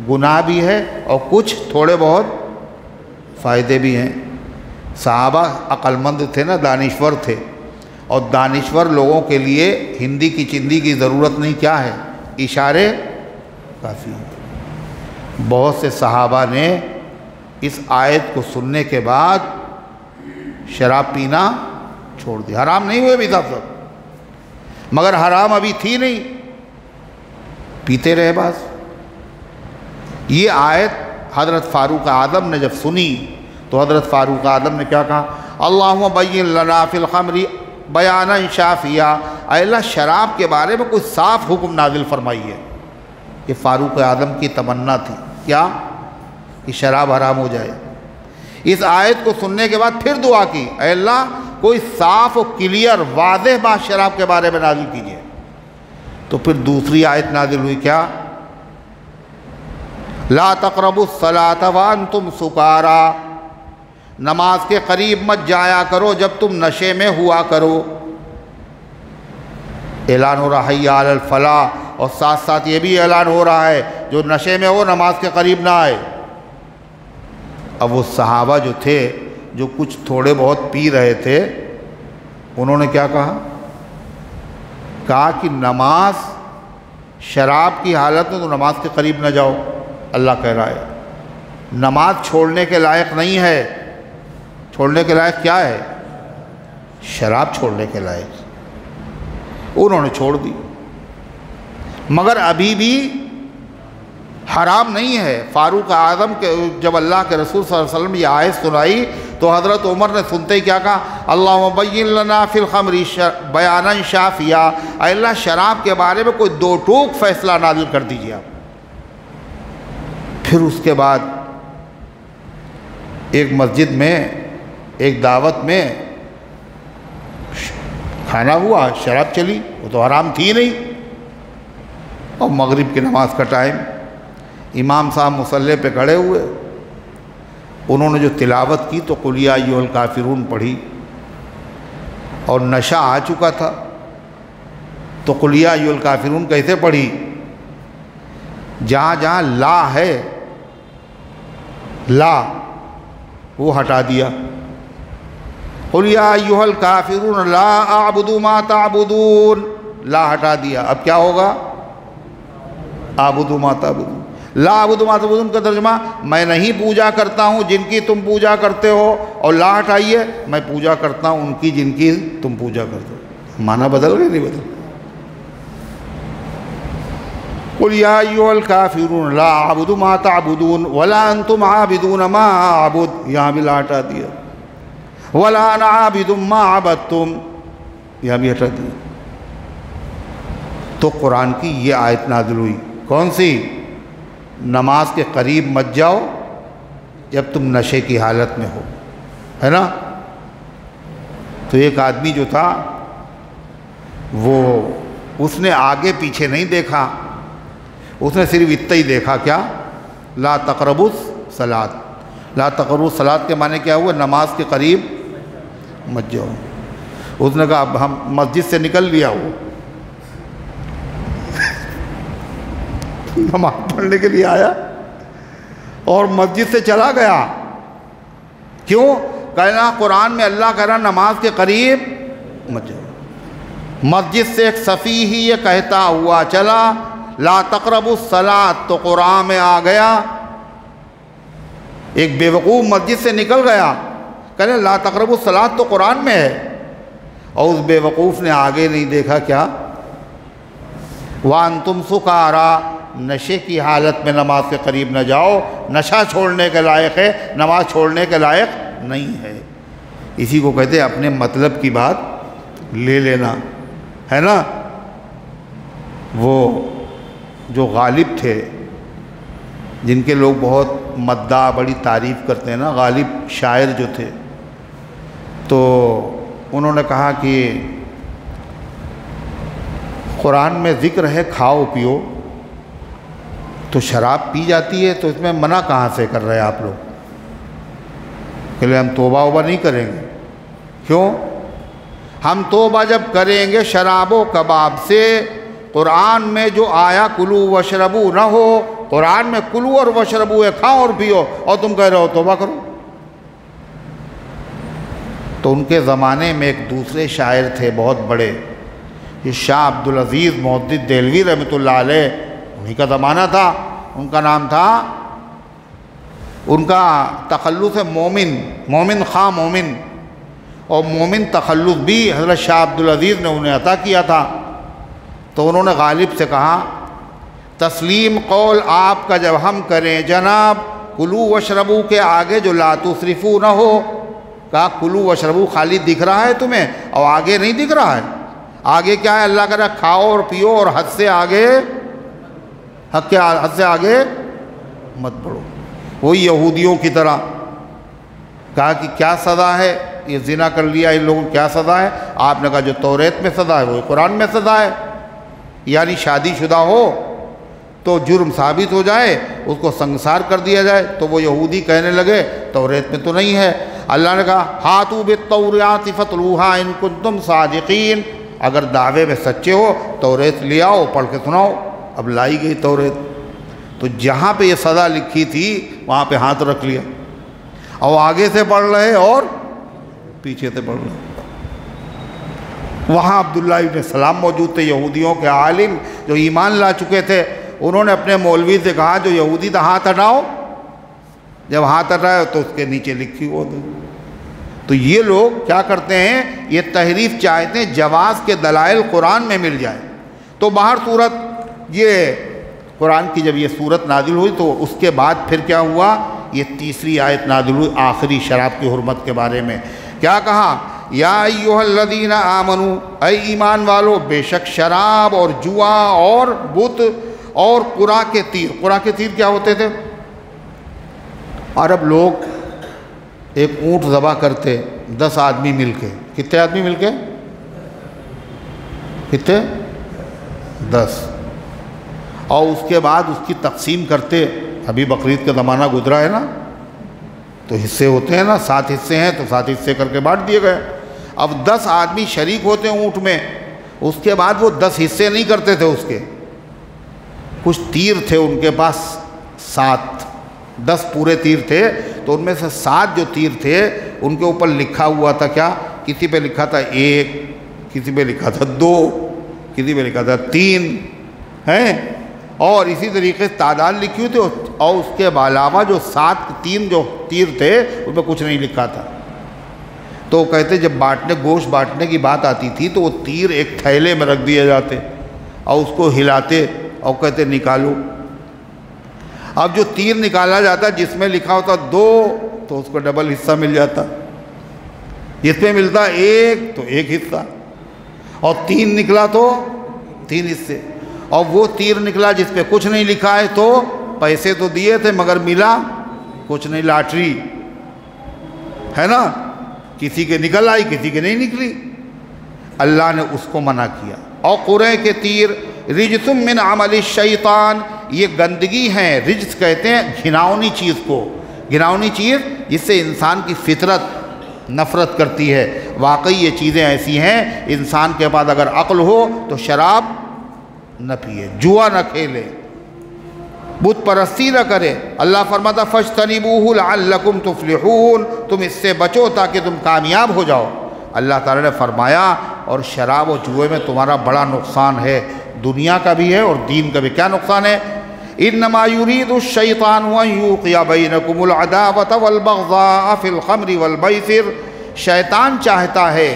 گناہ بھی ہے اور کچھ تھوڑے بہت فائدے بھی ہیں۔ صحابہ عقل مند تھے نا، دانشور تھے، اور دانشور لوگوں کے لیے ہندی کی چندی کی ضرورت نہیں، کیا ہے؟ اشارے کافی ہیں۔ بہت سے صحابہ نے اس آیت کو سننے کے بعد شراب پینا چھوڑ دیا۔ حرام نہیں ہوئے بھی تھا سب، مگر حرام ابھی تھی نہیں، پیتے رہے بس۔ یہ آیت حضرت فاروق اعظم نے جب سنی تو حضرت فاروق اعظم نے کیا کہا؟ اللہم بین لنا فی الخمر بیانا شافیہ، اے اللہ شراب کے بارے میں کوئی صاف حکم نازل فرمائیے۔ یہ فاروق اعظم کی تمنا تھی، کیا؟ کہ شراب حرام ہو جائے۔ اس آیت کو سننے کے بعد پھر دعا کی، اے اللہ کوئی صاف و کلیئر واضح بات شراب کے بارے میں نازل کیجیے۔ تو پھر دوسری آیت نازل ہوئی، کیا؟ لا تقربوا الصلاۃ وانتم سکارا، نماز کے قریب مت جایا کرو جب تم نشے میں ہوا کرو۔ اعلان ہو رہا حی علی الفلاح، اور ساتھ ساتھ یہ بھی اعلان ہو رہا ہے جو نشے میں ہو نماز کے قریب نہ آئے۔ اب وہ صحابہ جو تھے جو کچھ تھوڑے بہت پی رہے تھے، انہوں نے کیا کہا کہ نماز شراب کی حالت میں تو نماز کے قریب نہ جاؤ۔ اللہ کہہ رہا ہے نماز چھوڑنے کے لائق نہیں ہے۔ چھوڑنے کے لائق کیا ہے؟ شراب چھوڑنے کے لائق۔ انہوں نے چھوڑ دی، مگر ابھی بھی حرام نہیں ہے۔ فاروق اعظم کے جب اللہ کے رسول صلی اللہ علیہ وسلم یہ آیت سنائی تو حضرت عمر نے سنتے ہی کیا کہا؟ اللہم بین لنا فی الخمر بیانا شافیہ، اے اللہ شراب کے بارے میں کوئی دو ٹوک فیصلہ نازل کر دیجیے آپ۔ پھر اس کے بعد ایک مسجد میں ایک دعوت میں کھانا ہوا، شراب چلی، وہ تو حرام تھی نہیں، اور مغرب کی نماز کا ٹائم، امام صاحب مصلی پہ کھڑے ہوئے، انہوں نے جو تلاوت کی تو قل یا ایھا الکافرون پڑھی، اور نشہ آ چکا تھا تو قل یا ایھا الکافرون کیسے پڑھی؟ جہاں جہاں لا ہے، لا وہ ہٹا دیا، قل یا ایھا الکافرون لا اعبد ما تعبدون، لا ہٹا دیا، اب کیا ہوگا؟ اعبد ما تعبدون۔ لا اعبد ما تعبدون کا ترجمہ میں نہیں پوجا کرتا ہوں جن کی تم پوجا کرتے ہو، اور لا ہٹائیے میں پوجا کرتا ہوں ان کی جن کی تم پوجا کرتے ہو۔ معنی بدل گئے نہیں بدل؟ قل یا ایھا الکافرون لا اعبد ما تعبدون ولا انتم عابدون ما اعبد، یہاں بھی لا ہٹا دیا، ولا انا عابد ما عبدتم، یہاں بھی ہٹا دیا۔ تو قرآن کی یہ آیت نازل ہوئی، کون سی؟ نماز کے قریب مت جاؤ جب تم نشے کی حالت میں ہو، ہے نا؟ تو ایک آدمی جو تھا وہ اس نے آگے پیچھے نہیں دیکھا، اس نے صرف اتنا ہی دیکھا، کیا؟ لا تقربوا الصلاۃ۔ لا تقربوا الصلاۃ کے معنی کیا ہوا؟ نماز کے قریب مت جاؤ۔ اس نے کہا اب ہم مسجد سے نکل لیا، وہ نماز پڑھنے کے لیے آیا اور مسجد سے چلا گیا۔ کیوں؟ کہنا قرآن میں اللہ کہہ رہا نماز کے قریب مت جاؤ۔ مسجد سے ایک سفیہی یہ کہتا ہوا چلا لا تقربوا الصلاۃ، تو قرآن میں آ گیا۔ ایک بیوقوف مسجد سے نکل گیا، کہنے لا تقربوا الصلاۃ تو قرآن میں ہے، اور اس بیوقوف نے آگے نہیں دیکھا، کیا؟ وَأَنْتُمْ سُكَارَىٰ، نشے کی حالت میں نماز کے قریب نہ جاؤ، نشہ چھوڑنے کے لائق ہے، نماز چھوڑنے کے لائق نہیں ہے۔ اسی کو کہتے ہیں اپنے مطلب کی بات لے لینا، ہے نا؟ وہ جو غالب تھے جن کے لوگ بہت مداح بڑی تعریف کرتے ہیں نا، غالب شاعر جو تھے، تو انہوں نے کہا کہ قرآن میں ذکر ہے کھاؤ پیو، تو شراب پی جاتی ہے، تو اس میں منع کہاں سے کر رہے ہیں آپ لوگ؟ کہ لئے ہم توبہ وبہ نہیں کریں گے۔ کیوں؟ ہم توبہ جب کریں گے شراب و کباب سے، قرآن میں جو آیا کلو وشربو نہ ہو، قرآن میں کلو اور وشربو ہے، کھاؤ اور پیو، اور تم کہہ رہے ہو توبہ کرو۔ تو ان کے زمانے میں ایک دوسرے شاعر تھے بہت بڑے، یہ شاہ عبدالعزیز محدث دہلوی رحمۃ اللہ علیہ، انہی کا زمانہ تھا۔ ان کا نام تھا، ان کا تخلص ہے مومن، مومن خواہ مومن، اور مومن تخلص بھی حضرت شاہ عبدالعزیز نے انہیں عطا کیا تھا۔ تو انہوں نے غالب سے کہا تسلیم قول آپ کا جب ہم کریں جناب، کلو وشربو کے آگے جو لا تسرفو نہ ہو، کہا کلو وشربو خالی دکھ رہا ہے تمہیں اور آگے نہیں دکھ رہا ہے؟ آگے کیا ہے؟ اللہ کہہ رہا کھاؤ اور پیو اور حد سے آگے، حد سے آگے مت بڑھو۔ وہی یہودیوں کی طرح کہا کہ کیا سزا ہے؟ یہ زنا کر لیا ان لوگوں کیا سزا ہے؟ آپ نے کہا جو توریت میں سزا ہے وہ قرآن میں سزا ہے، یعنی شادی شدہ ہو تو جرم ثابت ہو جائے، اس کو سنگسار کر دیا جائے۔ تو وہ یہودی کہنے لگے توریت میں تو نہیں ہے۔ اللہ نے کہا ہاتوا بالتوراۃ فاتلوها ان کنتم صادقین، اگر دعوے میں سچے ہو توریت لے آؤ، پڑھ کے سناؤ۔ اب لائی گئی توریت، تو جہاں پہ یہ سزا لکھی تھی وہاں پہ ہاتھ رکھ لیا، اور آگے سے پڑھ رہے اور پیچھے سے پڑھ رہے۔ وہاں عبداللہ ابن سلام موجود تھے، یہودیوں کے عالم جو ایمان لا چکے تھے۔ انہوں نے اپنے مولوی سے کہا جو یہودی تھا ہاتھ ہٹاؤ، جب ہاتھ ہٹائے تو اس کے نیچے لکھی ہو دو۔ تو یہ لوگ کیا کرتے ہیں، یہ تحریف چاہتے ہیں جواز کے دلائل قرآن میں مل جائے۔ تو باہر صورت یہ قرآن کی جب یہ صورت نازل ہوئی تو اس کے بعد پھر کیا ہوا، یہ تیسری آیت نازل ہوئی آخری شراب کی حرمت کے بارے میں۔ کیا کہا، یا ایھا الذین آمنو، اے ایمان والو، بے شک شراب اور جوا اور بت اور قرا کے تیر۔ قرا کے تیر کیا ہوتے تھے، عرب لوگ ایک اونٹ ذبح کرتے 10 آدمی مل کے۔ کتنے آدمی مل کے؟ کتنے؟ 10۔ اور اس کے بعد اس کی تقسیم کرتے۔ ابھی بقرعید کا زمانہ گزرا ہے نا، تو حصے ہوتے ہیں نا، 7 حصے ہیں تو 7 حصے کر کے بانٹ دیے گئے۔ اب 10 آدمی شریک ہوتے ہیں اونٹ میں، اس کے بعد وہ 10 حصے نہیں کرتے تھے اس کے۔ کچھ تیر تھے ان کے پاس 7، 10 پورے تیر تھے، تو ان میں سے 7 جو تیر تھے ان کے اوپر لکھا ہوا تھا کیا، کسی پہ لکھا تھا 1، کسی پہ لکھا تھا 2، کسی پہ لکھا تھا 3 ہیں، اور اسی طریقے سے تعداد لکھی ہوئی تھی، اور اس کے علاوہ جو 3 جو تیر تھے ان پہ کچھ نہیں لکھا تھا۔ تو کہتے جب گوشت بانٹنے کی بات آتی تھی تو وہ تیر ایک تھیلے میں رکھ دیے جاتے اور اس کو ہلاتے اور کہتے نکالو۔ اب جو تیر نکالا جاتا جس میں لکھا ہوتا 2 تو اس کو ڈبل حصہ مل جاتا، جس میں ملتا 1 تو 1 حصہ، اور 3 نکلا تو 3 حصے، اور وہ تیر نکلا جس پہ کچھ نہیں لکھا ہے تو پیسے تو دیے تھے مگر ملا کچھ نہیں، لاٹری ہے نا، کسی کے نکل آئی کسی کے نہیں نکلی۔ اللہ نے اس کو منع کیا۔ اور قرے کے تیر رجس من عمل الشیطان، یہ گندگی ہیں، رجس کہتے ہیں گھناؤنی چیز کو، گھناؤنی چیز جس سے انسان کی فطرت نفرت کرتی ہے۔ واقعی یہ چیزیں ایسی ہیں، انسان کے پاس اگر عقل ہو تو شراب نہ پیے، جوا نہ کھیلے، بت پرستی نہ کرے۔ اللہ فرماتا فاجتنبوہ لعلکم تفلحون، تم اس سے بچو تاکہ تم کامیاب ہو جاؤ۔ اللہ تعالیٰ نے فرمایا اور شراب و جوئے میں تمہارا بڑا نقصان ہے، دنیا کا بھی ہے اور دین کا بھی۔ کیا نقصان ہے؟ انما یرید الشیطان ان یوقع بینکم العداوۃ والبغضاء فی الخمر والمیسر، شیطان چاہتا ہے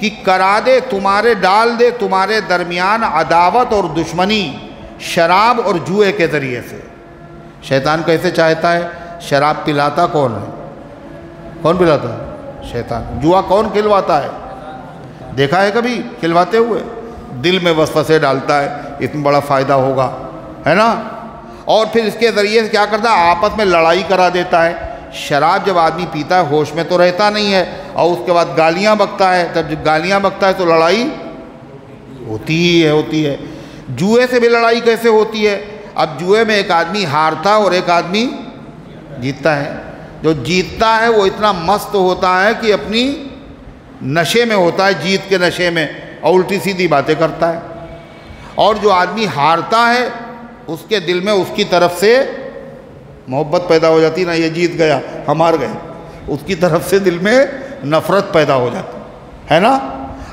کہ کرا دے تمہارے، ڈال دے تمہارے درمیان عداوت اور دشمنی شراب اور جوئے کے ذریعے سے۔ شیطان کیسے چاہتا ہے؟ شراب پلاتا کون ہے؟ کون پلاتا ہے؟ شیطان۔ جوا کون کھلواتا ہے؟ دیکھا ہے کبھی کھلواتے ہوئے؟ دل میں وسوسے ڈالتا ہے اس میں بڑا فائدہ ہوگا، ہے نا، اور پھر اس کے ذریعے سے کیا کرتا ہے؟ آپس میں لڑائی کرا دیتا ہے۔ شراب جب آدمی پیتا ہے ہوش میں تو رہتا نہیں ہے، اور اس کے بعد گالیاں بکتا ہے، جب گالیاں بکتا ہے تو لڑائی ہوتی ہے۔ جوئے سے بھی لڑائی کیسے ہوتی ہے؟ اب جوئے میں ایک آدمی ہارتا اور ایک آدمی جیتتا ہے۔ جو جیتتا ہے وہ اتنا مست ہوتا ہے کہ اپنی نشے میں ہوتا ہے، جیت کے نشے میں، اور الٹی سیدھی باتیں کرتا ہے۔ اور جو آدمی ہارتا ہے اس کے دل میں اس کی طرف سے محبت پیدا ہو جاتی نا، یہ جیت گیا ہم ہار گئے، اس کی طرف سے دل میں نفرت پیدا ہو جاتی ہے نا۔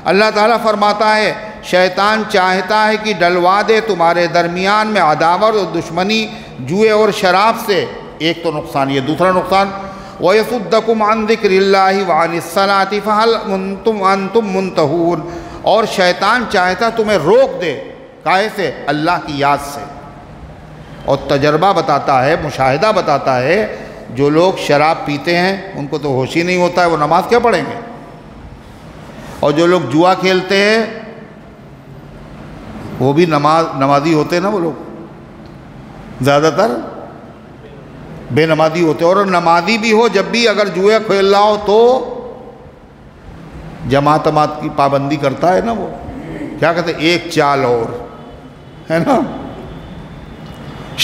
اللہ تعالیٰ فرماتا ہے شیطان چاہتا ہے کہ ڈلوا دے تمہارے درمیان میں عداوت اور دشمنی جوئے اور شراب سے۔ ایک تو نقصان یہ، دوسرا نقصان وَيَصُدَّكُمْ عَنْ ذِكْرِ اللَّهِ وَعَنِ الصَّلَاةِ فَهَلْ أَنْتُمْ مُنْتَهُونَ، اور شیطان چاہتا تمہیں روک دے، کاہے سے؟ اللہ کی یاد سے۔ اور تجربہ بتاتا ہے، مشاہدہ بتاتا ہے، جو لوگ شراب پیتے ہیں ان کو تو ہوش ہی نہیں ہوتا ہے، وہ نماز کیا پڑھیں گے؟ اور جو لوگ جوا کھیلتے ہیں وہ بھی نمازی ہوتے ہیں نا، وہ لوگ زیادہ تر بے نمازی ہوتے ہیں، اور نمازی بھی ہو جب بھی اگر جوئے کھیل رہا ہو تو جماعت کی پابندی کرتا ہے نا، وہ کیا کہتے ہیں ایک چال اور، ہے نا،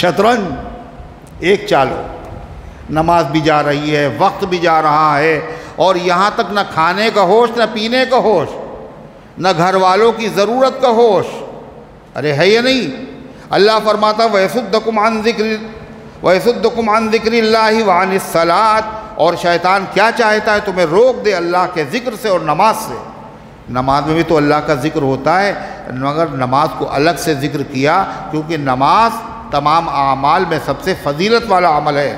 شطرنج ایک چال اور، نماز بھی جا رہی ہے، وقت بھی جا رہا ہے، اور یہاں تک نہ کھانے کا ہوش نہ پینے کا ہوش، نہ گھر والوں کی ضرورت کا ہوش. ارے ہے یا نہیں؟ اللہ فرماتا وَيَصُدَّكُمْ عَنْ ذِكْرِ اللَّهِ وَعَنِ الصَّلَاةِ. اور شیطان کیا چاہتا ہے؟ تمہیں روک دے اللہ کے ذکر سے اور نماز سے. نماز میں بھی تو اللہ کا ذکر ہوتا ہے، مگر نماز کو الگ سے ذکر کیا کیونکہ نماز تمام اعمال میں سب سے فضیلت والا عمل ہے.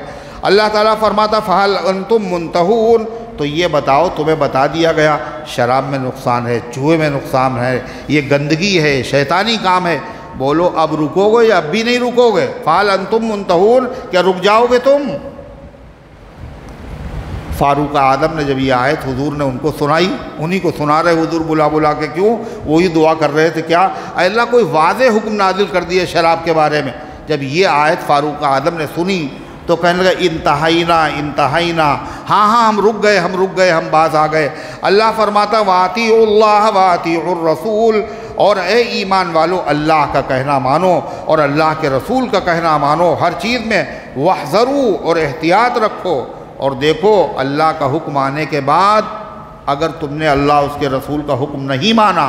اللہ تعالیٰ فرماتا فَهَلْ أَنْتُمْ مُنْتَهُونَ. تو یہ بتاؤ، تمہیں بتا دیا گیا شراب میں نقصان ہے، جوئے میں نقصان ہے، یہ گندگی ہے، شیطانی کام ہے. بولو اب رکو گے یا اب بھی نہیں رکو گے؟ فَهَلْ أَنْتُمْ مُنْتَهُونَ. کیا رک جاؤ گے تم؟ فاروق اعظم نے جب یہ آیت حضور نے ان کو سنائی، انہی کو سنا رہے حضور بلا بلا کے، کیوں؟ وہی دعا کر رہے تھے کیا اے اللہ کوئی واضح حکم نازل کر دیا شراب کے بارے میں. جب یہ آیت فاروق اعظم نے سنی تو کہنے لگا انتہینا، ہاں ہم رک گئے، ہم باز آ گئے. اللہ فرماتا وَأَطِيعُوا اللَّهَ وَأَطِيعُوا الرَّسُولَ. اور اے ایمان والو اللہ کا کہنا مانو اور اللہ کے رسول کا کہنا مانو ہر چیز میں. وَاحْذَرُوا. اور احتیاط رکھو. اور دیکھو اللہ کا حکم آنے کے بعد اگر تم نے اللہ اس کے رسول کا حکم نہیں مانا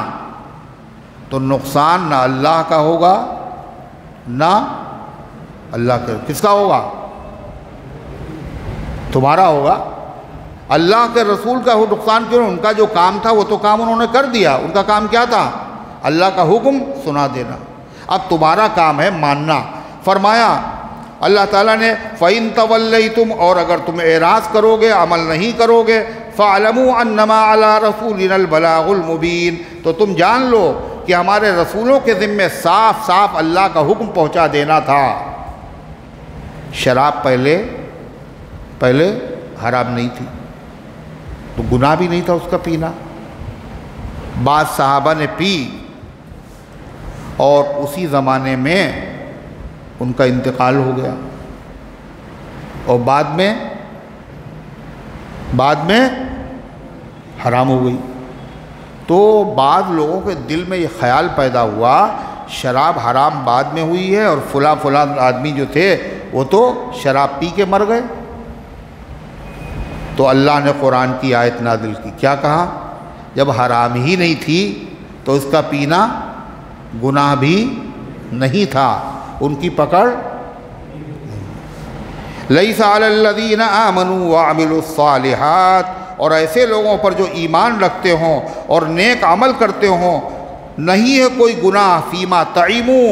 تو نقصان نہ اللہ کا ہوگا نہ اللہ کے. کس کا ہوگا؟ تمہارا ہوگا. اللہ کے رسول کا نقصان کیوں؟ ان کا جو کام تھا وہ تو کام انہوں نے کر دیا. ان کا کام کیا تھا؟ اللہ کا حکم سنا دینا. اب تمہارا کام ہے ماننا. فرمایا اللہ تعالیٰ نے فَإِن تَوَلَّيْتُمْ. اور اگر تم اعراض کرو گے، عمل نہیں کرو گے، فَاعْلَمُوا أَنَّمَا عَلَىٰ رَسُولِنَا الْبَلَاغُ الْمُبِينُ. تو تم جان لو کہ ہمارے رسولوں کے ذمے صاف صاف اللہ کا حکم پہنچا دینا تھا. شراب پہلے حرام نہیں تھی تو گناہ بھی نہیں تھا اس کا پینا. بعض صحابہ نے پی اور اسی زمانے میں ان کا انتقال ہو گیا اور بعد میں حرام ہو گئی. تو بعض لوگوں کے دل میں یہ خیال پیدا ہوا شراب حرام بعد میں ہوئی ہے اور فلاں آدمی جو تھے وہ تو شراب پی کے مر گئے. تو اللہ نے قرآن کی آیت نازل کی. کیا کہا؟ جب حرام ہی نہیں تھی تو اس کا پینا گناہ بھی نہیں تھا، ان کی پکڑ. لَيْسَ عَلَى الَّذِينَ آمَنُوا وَعَمِلُوا الصَّالِحَاتِ. اور ایسے لوگوں پر جو ایمان رکھتے ہوں اور نیک عمل کرتے ہوں نہیں ہے کوئی گناہ فیما طعموا.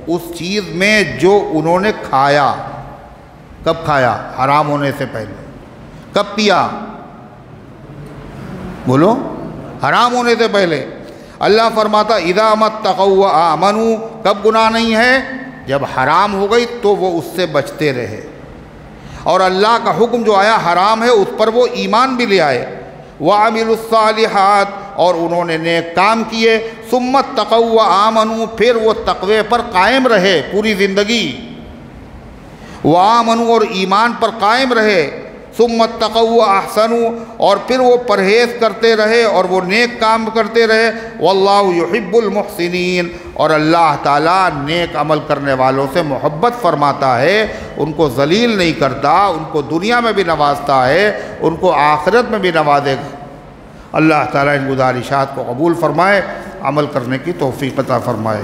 اس چیز میں جو انہوں نے کھایا. کب کھایا؟ حرام ہونے سے پہلے. کب پیا؟ بولو حرام ہونے سے پہلے. اللہ فرماتا اذا متقوا وآمنوا. کب گناہ نہیں ہے؟ جب حرام ہو گئی تو وہ اس سے بچتے رہے اور اللہ کا حکم جو آیا حرام ہے اس پر وہ ایمان بھی لے آئے. وعملوا الصالحات. اور انہوں نے نیک کام کیے. ثم اتقوا وآمنوا. پھر وہ تقوی پر قائم رہے پوری زندگی. وآمنوا. اور ایمان پر قائم رہے. ثم اتقوا واحسنوا. اور پھر وہ پرہیز کرتے رہے اور وہ نیک کام کرتے رہے. واللہ یحب المحسنین. اور اللہ تعالیٰ نیک عمل کرنے والوں سے محبت فرماتا ہے، ان کو ذلیل نہیں کرتا، ان کو دنیا میں بھی نوازتا ہے، ان کو آخرت میں بھی نوازے گا. اللہ تعالیٰ ان گزارشات کو قبول فرمائے، عمل کرنے کی توفیق عطا فرمائے.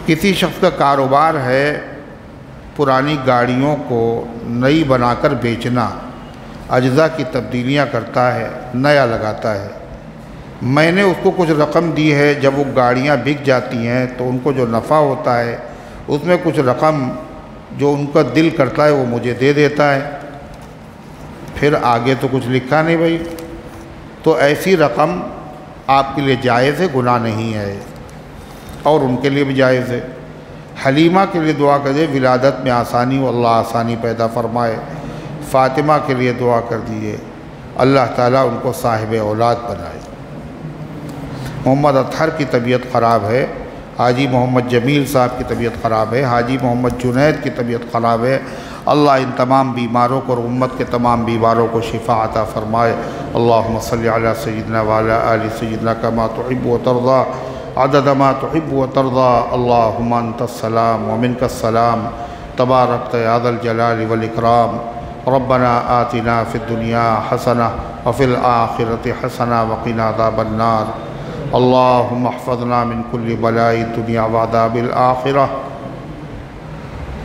کسی شخص کا کاروبار ہے پرانی گاڑیوں کو نئی بنا کر بیچنا، اجزاء کی تبدیلیاں کرتا ہے، نیا لگاتا ہے. میں نے اس کو کچھ رقم دی ہے. جب وہ گاڑیاں بک جاتی ہیں تو ان کو جو نفع ہوتا ہے اس میں کچھ رقم جو ان کا دل کرتا ہے وہ مجھے دے دیتا ہے. پھر آگے تو کچھ لکھا نہیں بھائی. تو ایسی رقم آپ کے لیے جائز ہے، گناہ نہیں ہے اور ان کے لیے بھی جائز ہے. حلیمہ کے لیے دعا کریے ولادت میں آسانی ہو، اللہ آسانی پیدا فرمائے. فاطمہ کے لیے دعا کر دیجیے اللہ تعالیٰ ان کو صاحب اولاد بنائے. محمد اطہر کی طبیعت خراب ہے. حاجی محمد جمیل صاحب کی طبیعت خراب ہے. حاجی محمد جنید کی طبیعت خراب ہے. اللہ ان تمام بیماروں کو اور امت کے تمام بیماروں کو شفا عطا فرمائے. اللہم صلی علی سیدنا وعلی آل سیدنا کما تحب و ترضا عدد ما تحب و ترضا. اللہم انت السلام ومنک السلام تبارکت یا ذا الجلال والاکرام. ربنا آتنا فی الدنیا حسنہ وفی الآخرۃ حسنہ وقنا عذاب النار. اللہم احفظنا من کل بلاء الدنیا وعذاب الآخرہ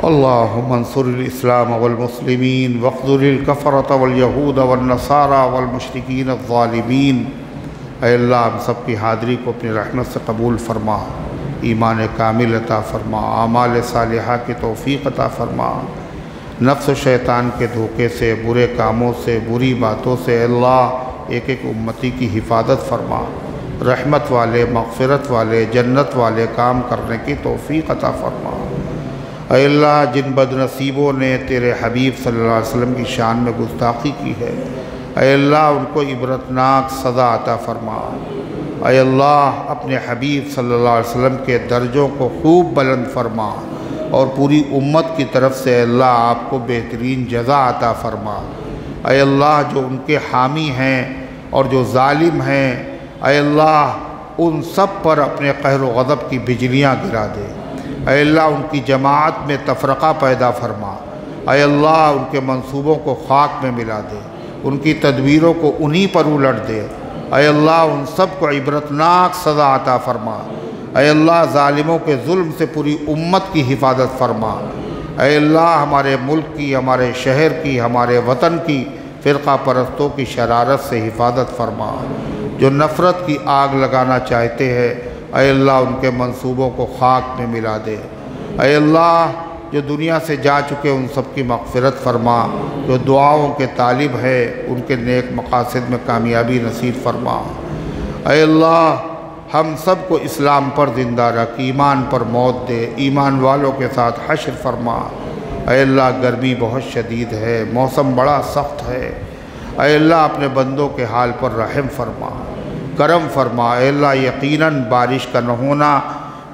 اللہم انصر الاسلام والمسلمین واخذل الکفرۃ والیہود والنصارى والمشرکین الظالمین۔ اے اللہ ہم سب کی حاضری کو اپنی رحمت سے قبول فرما، ایمان کامل عطا فرما، اعمال صالحہ کی توفیق عطا فرما، نفس و شیطان کے دھوکے سے، برے کاموں سے، بری باتوں سے اے اللہ ایک ایک امتی کی حفاظت فرما، رحمت والے، مغفرت والے، جنت والے کام کرنے کی توفیق عطا فرما۔ اے اللہ جن بد نصیبوں نے تیرے حبیب صلی اللہ علیہ وسلم کی شان میں گستاخی کی ہے، اے اللہ ان کو عبرتناک سزا عطا فرما۔ اے اللہ اپنے حبیب صلی اللہ علیہ وسلم کے درجوں کو خوب بلند فرما اور پوری امت کی طرف سے اے اللہ آپ کو بہترین جزا عطا فرما۔ اے اللہ جو ان کے حامی ہیں اور جو ظالم ہیں، اے اللہ ان سب پر اپنے قہر و غضب کی بجلیاں گرا دے۔ اے اللہ ان کی جماعت میں تفرقہ پیدا فرما۔ اے اللہ ان کے منصوبوں کو خاک میں ملا دے، ان کی تدبیروں کو انہی پر الٹ دے۔ اے اللہ ان سب کو عبرتناک سزا عطا فرما۔ اے اللہ ظالموں کے ظلم سے پوری امت کی حفاظت فرما۔ اے اللہ ہمارے ملک کی، ہمارے شہر کی، ہمارے وطن کی فرقہ پرستوں کی شرارت سے حفاظت فرما۔ جو نفرت کی آگ لگانا چاہتے ہیں اے اللہ ان کے منصوبوں کو خاک میں ملا دے۔ اے اللہ جو دنیا سے جا چکے ان سب کی مغفرت فرما، جو دعاؤں کے طالب ہے ان کے نیک مقاصد میں کامیابی نصیب فرما۔ اے اللہ ہم سب کو اسلام پر زندہ رکھ، ایمان پر موت دے، ایمان والوں کے ساتھ حشر فرما۔ اے اللہ گرمی بہت شدید ہے، موسم بڑا سخت ہے، اے اللہ اپنے بندوں کے حال پر رحم فرما، کرم فرما۔ اے اللہ یقیناً بارش کا نہ ہونا،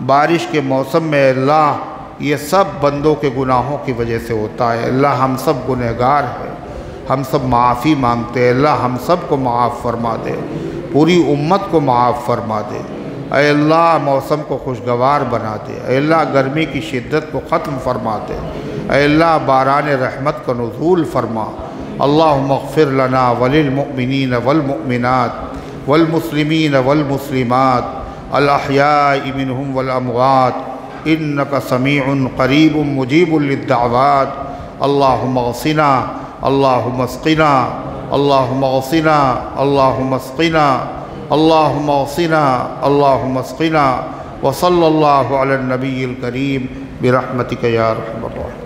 بارش کے موسم میں اے اللہ یہ سب بندوں کے گناہوں کی وجہ سے ہوتا ہے۔ اللہ ہم سب گنہگار ہیں، ہم سب معافی مانگتے ہیں، اللہ ہم سب کو معاف فرما دے، پوری امت کو معاف فرما دے۔ اے اللہ موسم کو خوشگوار بنا دے، اے اللہ گرمی کی شدت کو ختم فرما دے، اے اللہ باران رحمت کا نزول فرما۔ اللہم اغفر لنا وللمؤمنین والمؤمنات والمسلمین والمسلمات الاحیاء منہم والاموات انک سمیع قریب مجیب للدعوات۔ اللہم اغثنا، اللہم اسقنا، اللہم اغثنا، اللہم اسقنا، اللہم اغثنا، اللہم اسقنا، وصلی اللہ علی النبی الکریم برحمتک یا ارحم الراحمین۔